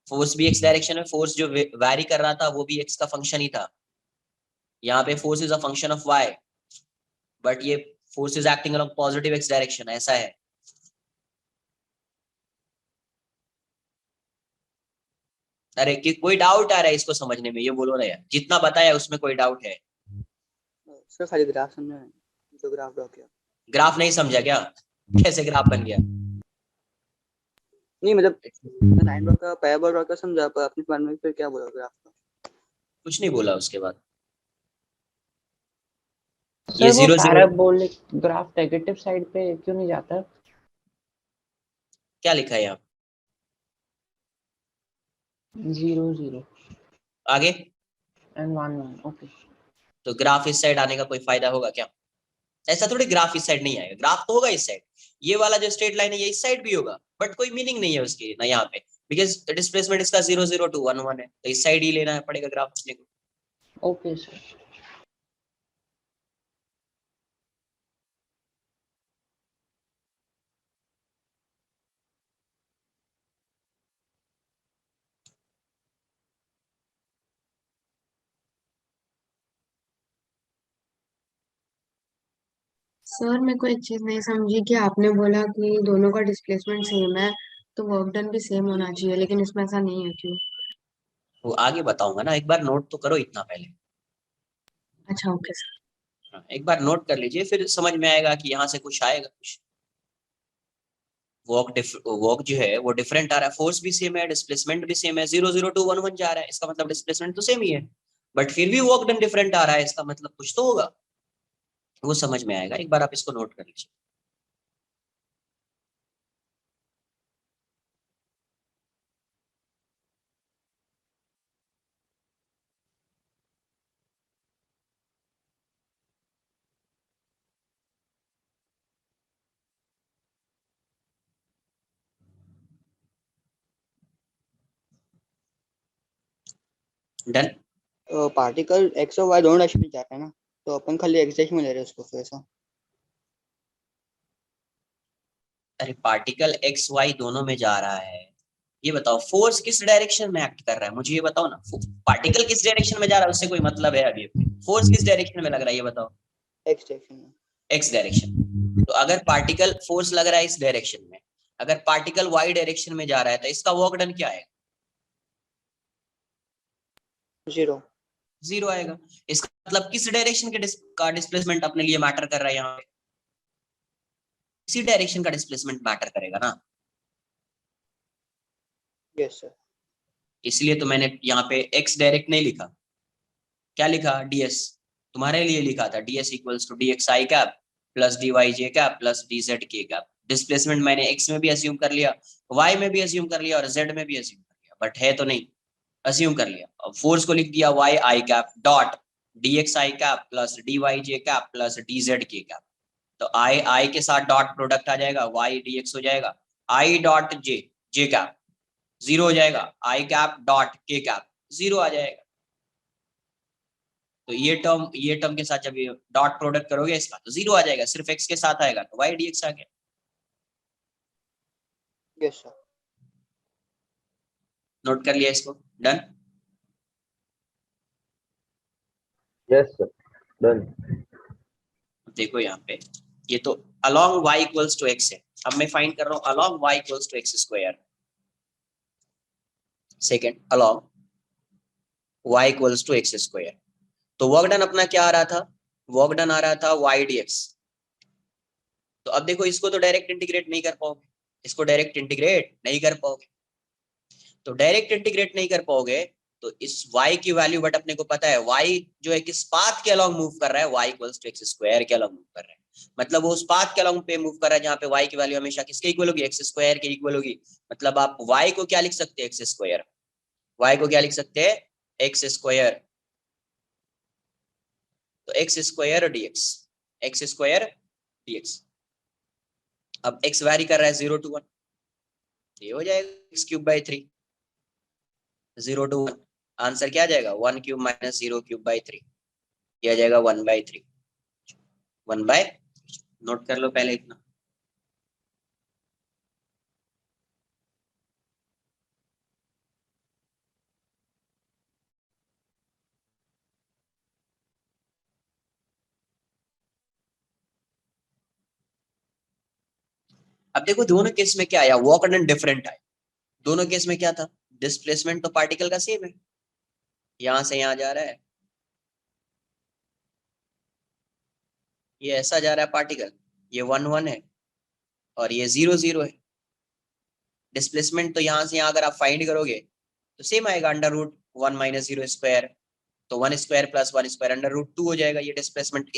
फोर्स भी एक्स डायरेक्शन में, फोर्स जो वैरी कर रहा था वो भी एक्स का फंक्शन ही था। यहाँ पे force is a function of Y, but ये force is acting along positive X direction, ऐसा है। अरे कि कोई डाउट आ रहा है इसको समझने में? ये बोलो ना यार, जितना बताया उसमें कोई डाउट है?
सर खाली ग्राफ समझा है, जो ग्राफ ड्रॉ किया।
ग्राफ नहीं समझा क्या? कैसे ग्राफ बन गया?
नहीं मतलब लाइन ड्रॉ का, पैराबोला ड्रॉ का समझा, पर अपने प्लान में फिर क्या बोला ग्राफ का?
कुछ नहीं बोला उसके बाद।
सर
ये
वो
0 0
पैराबोलिक ग्राफ नेगेटिव साइड पे क्यों नहीं जाता?
क्या लिखा है यहाँ?
0 0
आगे
एंड 1 1। ओके,
तो ग्राफ इस साइड आने का कोई फायदा होगा क्या? ऐसा थोड़ी ग्राफ इस साइड नहीं आएगा, ग्राफ तो होगा इस साइड, ये वाला जो स्ट्रेट लाइन है ये इस साइड भी होगा, बट कोई मीनिंग नहीं है उसकी ना यहाँ पे, बिकॉज डिस्प्लेसमेंट इसका 0 0 टू 1 1 है, तो इस साइड ही लेना पड़ेगा ग्राफ अपने को।
Okay sir.
सर मेरे को एक चीज नहीं समझी कि आपने बोला कि दोनों का डिस्प्लेसमेंट सेम है तो वर्क डन भी सेम होना चाहिए, लेकिन इसमें ऐसा नहीं है, क्यों?
वो आगे बताऊंगा ना, एक बार नोट तो करो इतना पहले।
अच्छा ओके सर।
हाँ, एक बार नोट कर लीजिए, फिर समझ में आएगा कि यहाँ से कुछ आएगा कुछ। वर्क जो है वो डिफरेंट आ रहा है, फोर्स भी सेम है, डिस्प्लेसमेंट भी सेम है, 0 0 टू 1 1 जा रहा है, इसका मतलब डिस्प्लेसमेंट तो सेम ही है, बट फिर भी वर्क डन डिफरेंट आ रहा है, इसका मतलब कुछ तो होगा, वो समझ में आएगा। एक बार आप इसको नोट कर लीजिए। डन।
पार्टिकल x और y दोनों डायरेक्शन में जा रहा है ना, तो अपन खाली x डायरेक्शन में ले रहे हैं उसको, फिर ऐसा।
अरे पार्टिकल एक्स वाई दोनों में जा रहा है, ये बताओ फोर्स किस डायरेक्शन में एक्ट कर रहा है, मुझे ये बताओ ना। पार्टिकल किस डायरेक्शन में जा रहा है उससे कोई मतलब है अभी, फोर्स किस डायरेक्शन में लग रहा है ये बताओ।
x डायरेक्शन में।
एक्स डायरेक्शन, तो अगर पार्टिकल फोर्स लग रहा है इस डायरेक्शन में, अगर पार्टिकल वाई डायरेक्शन में जा रहा है तो इसका वर्क डन क्या है?
0
0 आएगा। इसका मतलब किस डायरेक्शन के का डिस्प्लेसमेंट अपने लिए मैटर कर रहा है, यहाँ पे इसी डायरेक्शन का डिस्प्लेसमेंट मैटर करेगा ना।
Yes sir.
इसलिए तो मैंने यहाँ पे x डायरेक्ट नहीं लिखा, क्या लिखा? ds, तुम्हारे लिए लिखा था ds equals to dx i cap plus dy j cap plus dz k cap. Displacement मैंने x में भी अज्यूम कर लिया, y में भी अज्यूम कर लिया और z में भी अज्यूम कर लिया, बट है तो नहीं, अज्यूम कर लिया। अब फोर्स को लिख दिया y i cap dot dx i cap plus dy j cap plus dz k cap, तो i के साथ डॉट प्रोडक्ट आ जाएगा, y dx हो जाएगा, i डॉट j कैप 0 हो जाएगा, i cap dot k cap 0 आ जाएगा। तो ये टर्म के साथ जब ये डॉट प्रोडक्ट करोगे इसका तो 0 आ जाएगा, सिर्फ x के साथ आएगा तो y dx आ गया।
Yes sir.
नोट कर लिया इसको, डन।
Yes sir, done.
देखो यहाँ पे ये तो along y equals to x है, अब मैं फाइंड कर रहा हूँ along y equals to x square. Second, along y equals to x square, तो वर्क डन अपना क्या आ रहा था, वर्क डन आ रहा था y dx। तो अब देखो इसको तो डायरेक्ट इंटीग्रेट नहीं कर पाओगे, इसको डायरेक्ट इंटीग्रेट नहीं कर पाओगे, तो डायरेक्ट इंटीग्रेट नहीं कर पाओगे तो इस y की वैल्यू, बट अपने को पता है y जो है किस पाथ के अलोंग मूव कर रहा है, y equals to x square के अलोंग मूव कर रहा है, मतलब वो उस पाथ के अलोंग पे मूव कर रहा है जहाँ पे y की वैल्यू हमेशा किसके इक्वल होगी, x स्क्वायर के इक्वल होगी। मतलब आप y को क्या लिख सकते हैं, x स्क्वायर, y को क्या लिख सकते हैं, x स्क्वायर, तो x square dx, x square dx। अब x वैरी कर रहा है 0 to 1, ये हो जाएगा x cube by 3, 0 to 1, answer क्या आ जाएगा 1 क्यूब माइनस 0 क्यूब बाई 3, ये आ जाएगा 1/3, 1/, नोट कर लो पहले इतना। अब देखो दोनों केस में क्या आया, वर्क डन डिफरेंट आया। दोनों केस में क्या था, डिस्प्लेसमेंट तो पार्टिकल का सेम है, यहां से यहां जा रहा है, ये ऐसा जा रहा है पार्टिकल, ये 1 1 है और ये 0 0 है। डिस्प्लेसमेंट तो यहां से यहां अगर आप फाइंड करोगे तो सेम आएगा, अंडर रूट 1 माइनस 0 स्क्वायर, तो 1 square plus 1 square under root 2 हो जाएगा। ये डिस्प्लेसमेंट,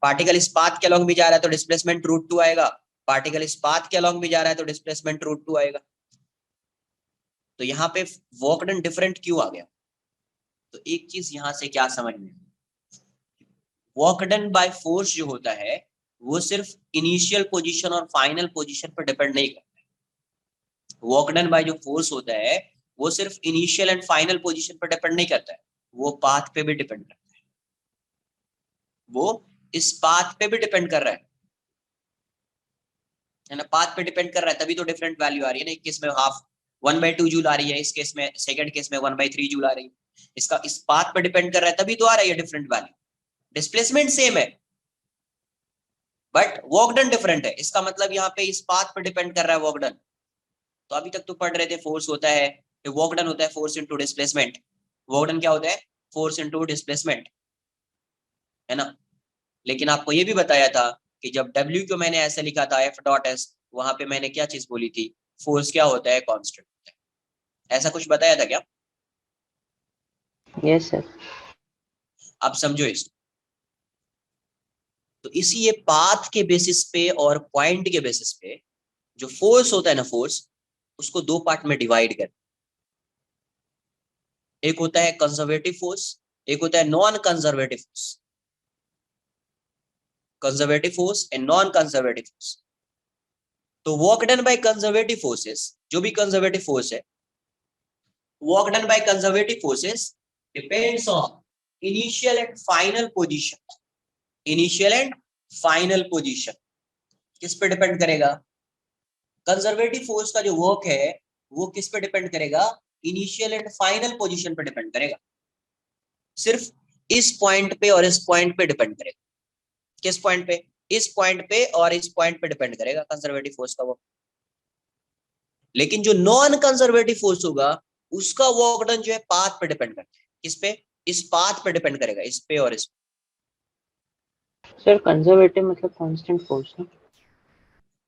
पार्टिकल इस पाथ के अलोंग भी जा रहा है तो डिस्प्लेसमेंट रूट 2 आएगा, पार्टिकल इस पाथ के अलोंग भी जा रहा है तो डिस्प्लेसमेंट रूट 2 आएगा। तो यहाँ पे वर्क डन डिफरेंट क्यों आ गया, तो एक चीज यहां से क्या समझ में, वर्क डन बाय फोर्स जो होता है वो सिर्फ इनिशियल पोजीशन और फाइनल पोजीशन पर डिपेंड नहीं करता है। वर्क डन बाय जो फोर्स होता है वो सिर्फ इनिशियल एंड फाइनल पोजीशन पर डिपेंड नहीं करता है, वो पाथ पे भी डिपेंड करता है, वो इस पाथ पे भी डिपेंड कर रहा है ना, पाथ पे डिपेंड कर रहा है, तभी तो डिफरेंट वैल्यू आ रही है ना। एक केस में हाफ 1/2 जूल आ रही है, इस केस में सेकंड केस में 1/3 जूल आ रही है, इसका इस पाथ पे डिपेंड कर रहा है तभी तो आ रही है डिफरेंट वैल्यू। डिस्प्लेसमेंट सेम है बट वर्क डन डिफरेंट है, इसका मतलब यहाँ पे इस पाथ पे डिपेंड कर रहा है वर्क डन। तो अभी तक तो पढ़ रहे थे फोर्स होता है, वर्क डन होता है force into displacement, work done क्या होता है, फोर्स इनटू डिस्प्लेसमेंट, है ना। लेकिन आपको ये भी बताया था कि जब W को मैंने ऐसे लिखा था F.S, वहां पे मैंने क्या चीज बोली थी, फोर्स क्या होता है, कांस्टेंट होता है, ऐसा कुछ बताया था क्या।
Yes sir.
अब समझो इसको, तो इसी ये पाथ के बेसिस पे और पॉइंट के बेसिस पे जो फोर्स होता है ना, फोर्स उसको दो पार्ट में डिवाइड कर, एक होता है कंजर्वेटिव फोर्स, एक होता है non conservative force, conservative force and non conservative force. तो work done by conservative forces, जो भी कंजर्वेटिव फोर्स है, work done by conservative forces depends on initial and final position, initial and final position किस पे depend करेगा, conservative force का जो work है वो किस पे डिपेंड करेगा, इनिशियल एंड फाइनल पोजीशन पे डिपेंड करेगा, सिर्फ इस पॉइंट पे और इस पॉइंट पे डिपेंड करेगा। किस पॉइंट पे, इस पॉइंट पे और इस पॉइंट पे डिपेंड करेगा कंजर्वेटिव फोर्स का वर्क। लेकिन जो नॉन कंजर्वेटिव फोर्स होगा उसका वर्क डन जो है पाथ पे डिपेंड करता है, किस पे, इस पाथ पे डिपेंड करेगा, इस पे और इस पे।
सर कंजर्वेटिव मतलब कांस्टेंट फोर्स ना,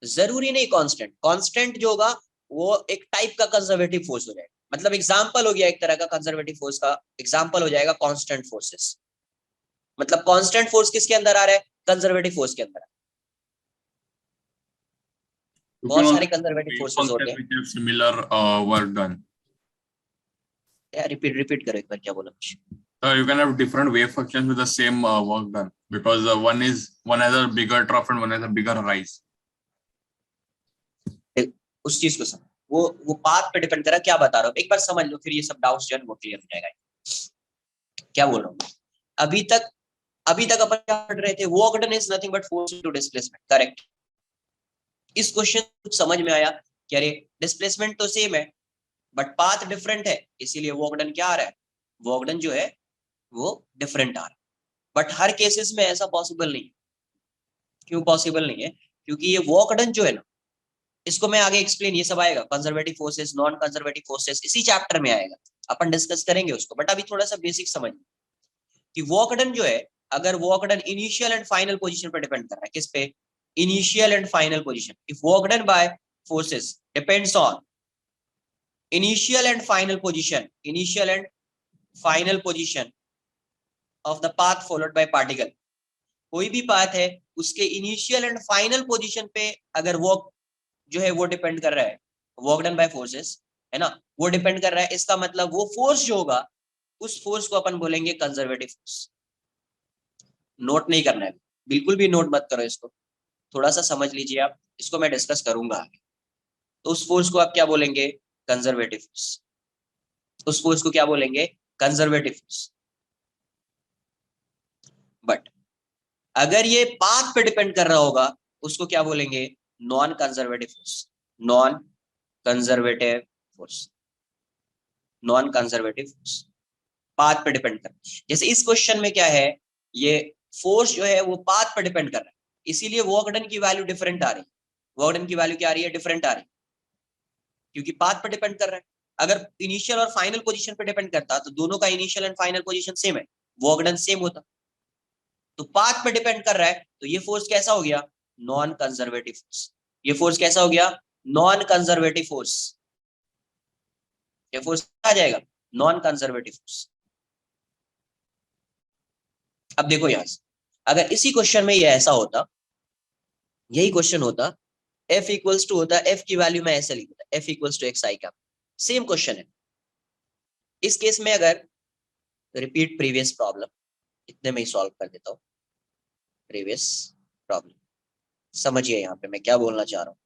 जरूरी नहीं कांस्टेंट, कांस्टेंट जो होगा वो एक टाइप का कंजर्वेटिव फोर्स हो जाएगा, मतलब एग्जांपल हो गया एक तरह का कंजर्वेटिव फोर्स का एग्जांपल हो जाएगा कांस्टेंट फोर्सेस। मतलब कांस्टेंट फोर्स किसके अंदर आ रहा है, कंजर्वेटिव फोर्स के अंदर। बहुत सारे कंजर्वेटिव फोर्सेस होते हैं।
सिमिलर वर्क डन,
यार रिपीट करो एक बार, क्या बोला कुछ।
you can have different wave functions with the same work done because one has a bigger trough and one has a bigger rise.
उस चीज को समझ, वो पाथ पे डिपेंड कर रहा है, क्या बता रहा हूँ एक बार समझ लो, फिर ये सब डाउट्स जो है वो क्लियर हो जाएगा। क्या बोल रहा हूँ, अभी तक अपन क्या पढ़ रहे थे, work done is nothing but force into displacement, correct. इस क्वेश्चन कुछ समझ में आया कि अरे डिस्प्लेसमेंट तो सेम है बट पाथ डिफरेंट है, इसीलिए वर्क डन क्या आ रहा है, वर्क डन जो है वो डिफरेंट आ रहा है। बट हर केसेस में ऐसा पॉसिबल नहीं है। क्यों पॉसिबल नहीं है? क्योंकि ये वर्क डन जो है ना, इसको मैं आगे एक्सप्लेन, ये सब आएगा, conservative forces, non conservative forces, इसी चैप्टर में आएगा, अपन डिस्कस करेंगे उसको। बट अभी थोड़ा सा बेसिक समझ कि वर्क डन जो है, अगर work done initial and final position पर डिपेंड कर रहा है, किस पे, initial and final position. If work done bye forces depends on initial and final position of the path followed by particle, कोई भी पाथ है उसके इनिशियल एंड फाइनल पोजीशन पे अगर वर्क जो है वो डिपेंड कर रहा है, वर्क डन बाय फोर्सेस है ना, वो डिपेंड कर रहा है, इसका मतलब वो फोर्स जो होगा उस फोर्स को अपन बोलेंगे कंजर्वेटिव फोर्स। नोट नहीं करना है, बिल्कुल भी नोट मत करो इसको, थोड़ा सा समझ लीजिए आप, इसको मैं डिस्कस करूंगा आगे। तो उस फोर्स को आप क्या बोलेंगे, कंजर्वेटिव फोर्स। उस फोर्स को क्या बोलेंगे, कंजर्वेटिव फोर्स। बट अगर ये पाथ पे डिपेंड कर रहा होगा उसको क्या बोलेंगे, non conservative force. Non conservative force, non conservative force, path पे डिपेंड कर। जैसे इस क्वेश्चन में क्या है, ये फोर्स जो है वो पाथ पे डिपेंड कर रहा है, इसीलिए वर्क डन की वैल्यू डिफरेंट आ रही है। वर्क डन की वैल्यू क्या आ रही है, डिफरेंट आ रही है, क्योंकि पाथ पे डिपेंड कर रहा है। अगर इनिशियल और फाइनल पोजीशन पे डिपेंड करता तो दोनों का initial and final position same है, वर्क डन सेम होता। तो पाथ पे डिपेंड कर रहा है, तो ये फोर्स कैसा हो गया, नॉन कंजर्वेटिव फोर्स। ये फोर्स कैसा हो गया, नॉन कंजर्वेटिव फोर्स। ये फोर्स आ जाएगा नॉन कंजर्वेटिव फोर्स। अब देखो यहां से, अगर इसी क्वेश्चन में ये ऐसा होता, यही क्वेश्चन होता, F इक्वल्स टू होता, F की वैल्यू में ऐसे लिखता, F equals to X I cap, same question है। इस केस में अगर रिपीट प्रीवियस प्रॉब्लम, इतने में ही सॉल्व कर देता हूं प्रीवियस प्रॉब्लम। समझिए यहाँ पे मैं क्या बोलना चाह रहा हूँ।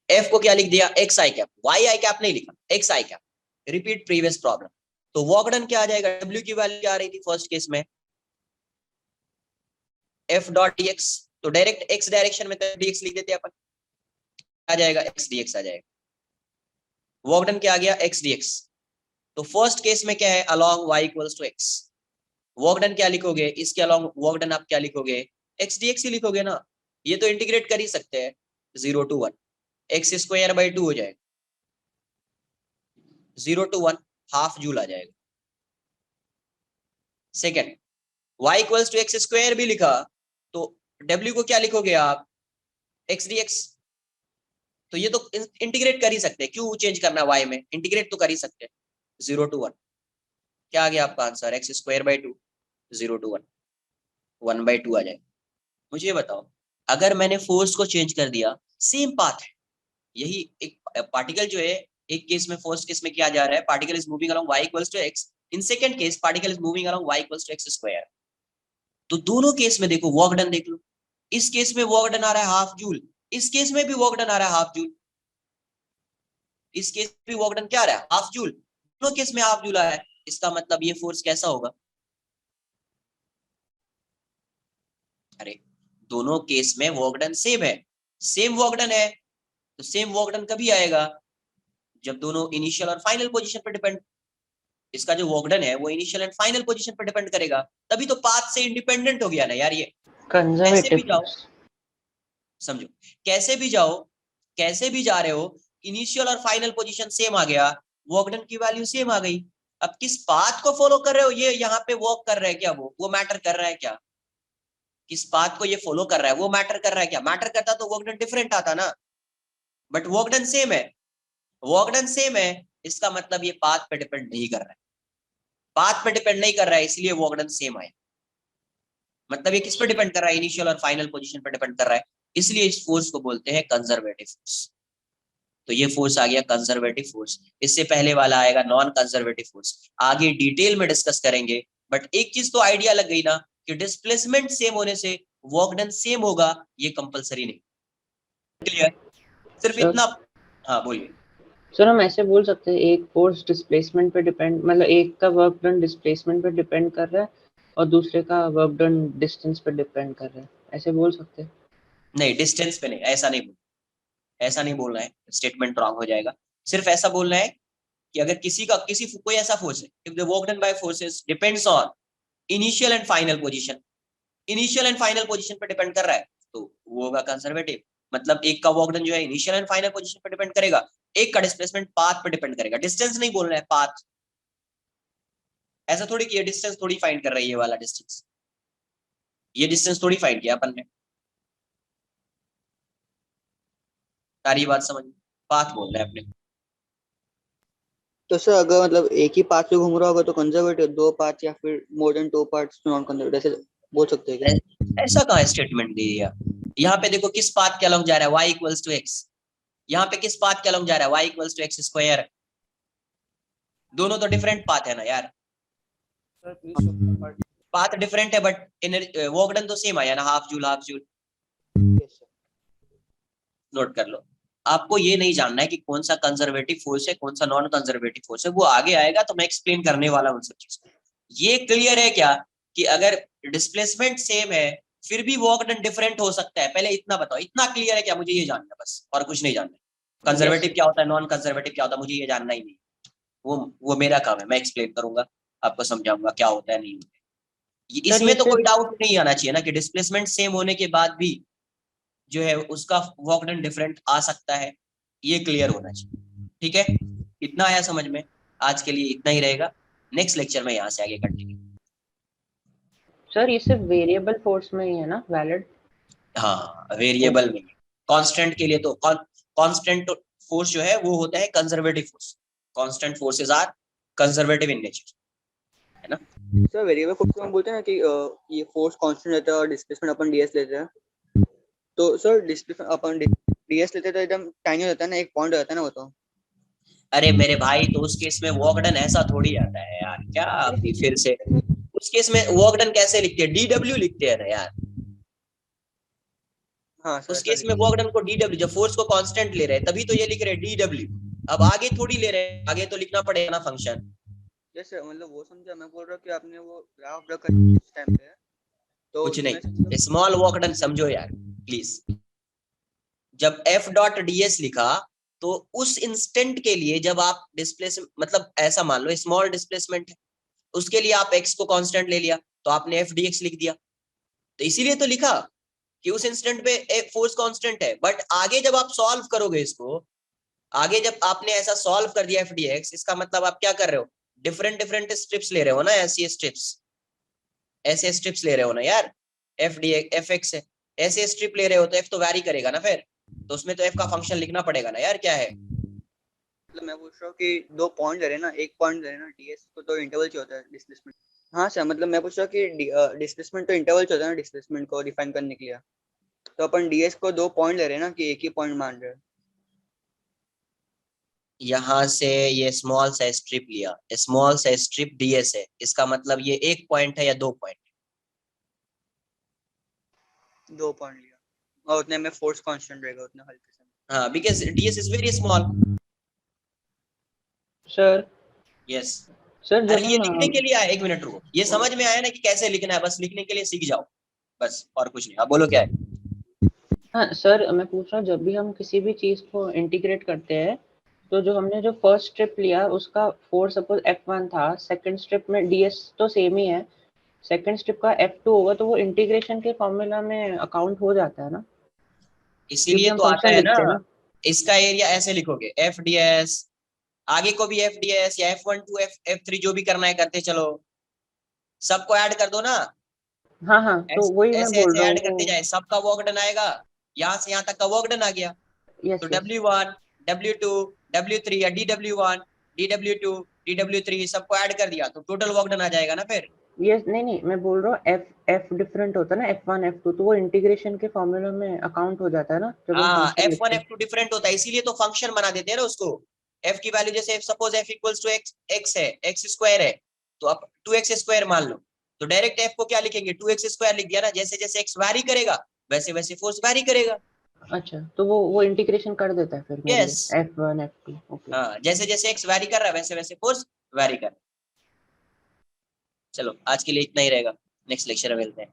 F को क्या लिख दिया, x I cap, Y I cap नहीं लिखा, x I cap, repeat previous problem. तो वर्क डन क्या आ जाएगा, W की वैल्यू क्या आ रही थी फर्स्ट केस में, F डॉट dx, तो डायरेक्ट x डायरेक्शन में तो dx लिख देते अपन, आ जाएगा x dx आ जाएगा। वर्क डन क्या आ गया, x dx। तो फर्स्ट केस में क्या है, along y equals to x। Work done क्या लिखोगे, इसके अलोंग वर्क डन आप क्या लिखोगे, x dx ही लिखोगे ना। ये तो इंटीग्रेट कर ही सकते हैं, 0 to 1 x स्क्वायर बाई 2 हो जाएगा, 0 to 1 हाफ जूल आ जाएगा। Second, y equals to X square भी लिखा तो w को क्या लिखोगे आप, x dx। तो ये तो इंटीग्रेट कर ही सकते हैं, क्यों चेंज करना y में, इंटीग्रेट तो कर ही सकते हैं। 0 to 1 क्या आ गया आपका answer, x square by 2, 0 to 1 1/2 आ जाएगा। मुझे ये बताओ, अगर मैंने फोर्स को चेंज कर दिया, सेम पाथ है, यही एक पार्टिकल जो है, एक केस में फर्स्ट केस में क्या जा रहा है, particle is moving along y equals to x, in second case particle is moving along y equals to x square. तो दोनों केस में देखो वर्क डन देख लो, इस केस में वर्क डन आ रहा है हाफ जूल, इस केस में भी वर्क डन आ रहा है हाफ जूल, इस केस में भी वर्क डन क्या आ रहा है, हाफ जूल, दोनों केस में हाफ जूल आ रहा है। इसका मतलब ये फोर्स कैसा होगा, अरे दोनों केस में वर्क डन सेम है, सेम वर्क डन है, तो सेम वर्क डन कभी आएगा, जब दोनों इनिशियल और फाइनल पोजीशन पर डिपेंड, इसका जो वर्क डन है वो इनिशियल एंड फाइनल पोजीशन पर डिपेंड करेगा, तभी तो पाथ से इंडिपेंडेंट हो गया ना यार। ये कैसे भी जाओ, समझो, कैसे भी जाओ, कैसे भी जा रहे हो, इनिशियल और फाइनल पोजीशन सेम आ गया, वर्क डन की वैल्यू सेम आ गई। अब किस पाथ को फॉलो कर रहे हो, ये यहाँ पे वर्क कर रहा है क्या, वो मैटर कर रहा है क्या, किस पाथ को ये फॉलो कर रहा है वो मैटर कर रहा है क्या, मैटर करता तो वर्क डन डिफरेंट आता ना, बट वर्क डन सेम है, वर्क डन सेम है, इसका मतलब ये पाथ पे डिपेंड नहीं कर रहा है, पाथ पे डिपेंड नहीं कर रहा है, इसलिए वर्क डन सेम आया। मतलब ये किस पे डिपेंड कर रहा है, इनिशियल और फाइनल पोजीशन पे डिपेंड कर रहा है, इसलिए इस फोर्स को बोलते हैं कंजर्वेटिव फोर्स। तो ये फोर्स आ गया कंजर्वेटिव फोर्स, इससे पहले वाला आएगा नॉन कंजर्वेटिव फोर्स, आगे डिटेल में डिस्कस करेंगे। बट एक चीज तो आइडिया लग गई ना कि डिस्प्लेसमेंट सेम होने से वर्क डन सेम होगा, ये कंपलसरी नहीं, क्लियर, सिर्फ
Sir,
इतना। हाँ बोलिए।
सर हम ऐसे बोल सकते हैं एक फोर्स डिस्प्लेसमेंट पे डिपेंड, मतलब एक का वर्क डन डिस्प्लेसमेंट पे डिपेंड कर रहा है और दूसरे का वर्क डन डिस्टेंस पे डिपेंड कर रहा है, ऐसे बोल सकते हैं?
नहीं, डिस्टेंस पे नहीं, ऐसा नहीं बोलना है, स्टेटमेंट रॉन्ग हो जाएगा। सिर्फ ऐसा बोलना है कि अगर कोई ऐसा फोर्स है, if the work done bye forces depends on initial and final position, initial and final position पे डिपेंड कर रहा है, तो वो होगा कंजर्वेटिव। मतलब एक का वर्क डन जो है इनिशियल एंड फाइनल पोजीशन पे डिपेंड करेगा, एक का डिस्प्लेसमेंट पाथ पे डिपेंड करेगा। डिस्टेंस नहीं बोलना है, पाथ। ऐसा थोड़ी कि ये डिस्टेंस थोड़ी फाइंड कर रही है, ये वाला डिस्टेंस, ये डिस्टेंस थोड़ी फाइंड किया अपन ने। सारी बात समझ, पाथ बोलना है अपने।
तो सर अगर मतलब एक ही पाथ पे घूम रहा होगा तो कंजर्वेटिव, दो पाथ या फिर more than two parts non conservative, ऐसे बोल सकते हैं क्या?
ऐसा कहाँ स्टेटमेंट दी है? यहाँ पे देखो किस पाथ के अलॉन्ग जा रहा है, y इक्वल्स टू x। यहाँ पे किस पाथ के अलॉन्ग जा रहा है, y equals to x square. दोनों तो डिफरेंट पाथ है ना यार, पाथ डिफरेंट है बट वर्क डन तो सेम आया ना, half joule half joule. Note कर लो। आपको ये नहीं जानना है कि कौन सा कंजर्वेटिव फोर्स है, कौन सा नॉन कंजर्वेटिव फोर्स है, वो आगे आएगा तो मैं एक्सप्लेन करने वाला हूं उन सब चीजों। ये क्लियर है क्या कि अगर डिस्प्लेसमेंट सेम है फिर भी वर्क डन डिफरेंट हो सकता है? पहले इतना बताओ, इतना क्लियर है क्या? मुझे ये जानना है बस, और कुछ नहीं जानना। कंजर्वेटिव क्या होता है, नॉन कंजर्वेटिव क्या होता है, मुझे ये जानना ही नहीं। वो मेरा काम है, मैं एक्सप्लेन करूंगा, आपको समझाऊंगा क्या होता है नहीं होता है। इसमें तो कोई डाउट नहीं आना चाहिए ना कि डिस्प्लेसमेंट सेम होने के बाद भी जो है उसका वर्क डन डिफरेंट आ सकता है, ये क्लियर होना चाहिए। ठीक है, इतना आया समझ में? आज के लिए इतना ही रहेगा, नेक्स्ट लेक्चर में यहाँ से आगे कंटिन्यू।
सर ये सिर्फ वेरिएबल फोर्स में ही है ना वैलिड?
हाँ, वेरिएबल में। कांस्टेंट के लिए तो कांस्टेंट फोर्स जो है वो होता है conservative force. Constant forces are conservative in nature, है ना?
सर वेरिएबल फोर्स को हम बोलते हैं ना कि ये फोर्स कांस्टेंट रहता है और डिस्प्लेसमेंट अपन ds लेते हैं, तो सर डिस्प्लेसमेंट अपन ds लेते हैं तो एकदम टाइनी होता है ना, एक पॉइंट रहता है ना वो तो।
अरे मेरे भाई, तो उस केस में वर्क डन ऐसा थोड़ी आता है यार, क्या अभी फिर से उस केस में वर्क डन कैसे लिखते हैं? डीडब्ल्यू लिखते हैं ना यार।
हाँ सर,
उस केस में वर्क डन को डीडब्ल्यू, जब फोर्स को कांस्टेंट ले रहे हैं तभी तो ये लिख रहे हैं डीडब्ल्यू। अब आगे थोड़ी ले रहे हैं, आगे तो लिखना पड़ेगा ना फंक्शन।
यस सर, मतलब वो समझा, मैं बोल रहा हूँ कि आपने वो ग्राफ ड्रा कर इस टाइम पे, तो
कुछ नहीं, स्मॉल वर्क डन समझो यार प्लीज। जब एफ डॉट डीएस लिखा तो उस इंस्टेंट के लिए जब आप डिस्प्लेसमेंट, मतलब ऐसा मान लो स्मॉल डिस्प्लेसमेंट है, उसके लिए आप एक्स को कांस्टेंट ले लिया तो आपने एफ डी एक्स लिख दिया। तो इसीलिए तो लिखा कि उस इंस्टेंट पे फोर्स कांस्टेंट है। बट आगे जब आप सॉल्व करोगे इसको, आगे जब आपने ऐसा सॉल्व कर दिया एफ डी एक्स, इसका मतलब आप क्या कर रहे हो? डिफरेंट डिफरेंट स्ट्रिप्स ले रहे हो ना, ऐसी स्ट्रिप्स, ऐसे स्ट्रिप्स ले रहे हो ना यार। एफ डी एफ एक्स है, ऐसे स्ट्रिप ले रहे हो तो एफ तो वैरी करेगा ना फिर, तो उसमें तो एफ का फंक्शन लिखना पड़ेगा ना यार, क्या है?
मतलब मैं पूछ रहा हूँ कि दो पॉइंट दे रहे हैं ना, एक पॉइंट दे रहे हैं ना, ds को तो इंटरवल चाहिए होता है डिस्प्लेसमेंट। हाँ सर, मतलब मैं पूछ रहा हूँ कि डिस्प्लेसमेंट तो इंटरवल चाहिए होता है ना डिस्प्लेसमेंट को डिफाइन करने के लिए, तो अपन ds को दो पॉइंट ले रहे हैं ना कि एक ही पॉइंट मान रहे हैं।
यहाँ से ये स्मॉल सा स्ट्रिप लिया, स्मॉल सा स्ट्रिप डीएस है, इसका मतलब ये एक पॉइंट है या दो पॉइंट?
दो पॉइंट लिया और उतने में फोर्स कांस्टेंट रहेगा, उतना हल्के से।
हाँ, because DS is very small.
Sir
yes.
Sir
अरे
जब
ये लिखने
हम
के लिए आया, एक मिनट रुको, ये समझ में आया ना कि कैसे लिखना है? बस लिखने के लिए सीख जाओ बस, और कुछ नहीं। आप बोलो क्या है?
हाँ सर, मैं पूछ रहा हूँ जब भी हम किसी भी चीज को इंटीग्रेट करते हैं तो जो हमने जो फर्स्ट स्ट्रिप लिया उसका फोर्स सपोज F1 था, सेकंड स्ट्रिप में ds तो सेम ही है, सेकंड स्ट्रिप का F2 होगा तो वो इंटीग्रेशन के फॉर्मूला में अकाउंट हो जाता है ना, क्योंकि
इसीलिए
हम
तो आता
फंक्शन
है
लिखते हैं
ना,
ना।
इसका एरिया ऐसे लिखोगे एफ डी एस, आगे को भी एफ डी एस या F1 to F3 जो भी करना है करते चलो, सबको ऐड कर दो ना।
हाँ हाँ, तो वही मैं
ऐसे
बोल
ऐसे
रहा
ऐड
हूँ
करते जाए, सबका वर्क डन आएगा, यहाँ से यहाँ तक का वर्क डन आ गया।
यस
तो
यस
W1 W2 W3 या DW1 DW2 DW3 सबको ऐड कर दिया तो टोटल वर्क डन आ जाएगा ना फिर।
यस, नहीं नहीं, मैं बोल रहा हूँ एफ डिफरेंट होता है ना, F1 F2, तो वो इंटीग्रेशन के फॉर्मूला में अकाउंट हो जाता है ना जब हम
हाँ,
फंक्शन
F1
लिखते हैं।
F2 डिफरेंट होता है, इसीलिए तो फंक्शन बना देते हैं ना उसको। f की वैल्यू जैसे suppose f equals to x है, x स्क्वायर है, तो अब 2x स्क्वायर मान लो, तो डायरेक्ट f को क्या लिखेंगे? 2x स्क्वायर लिख दिया ना। जैसे जैसे x वैरी करेगा वैसे वैसे फोर्स वैरी करेगा।
अच्छा, तो वो इंटीग्रेशन कर देता है फिर मेरे
यस।
लिए F1 F2। ओके
हाँ, जैसे जैसे x वैरी कर रहा है वैसे वैसे फोर्स वैरी कर। चलो आज के लिए इतना ही रहेगा। नेक्स्ट लेक्चर में मिलते हैं।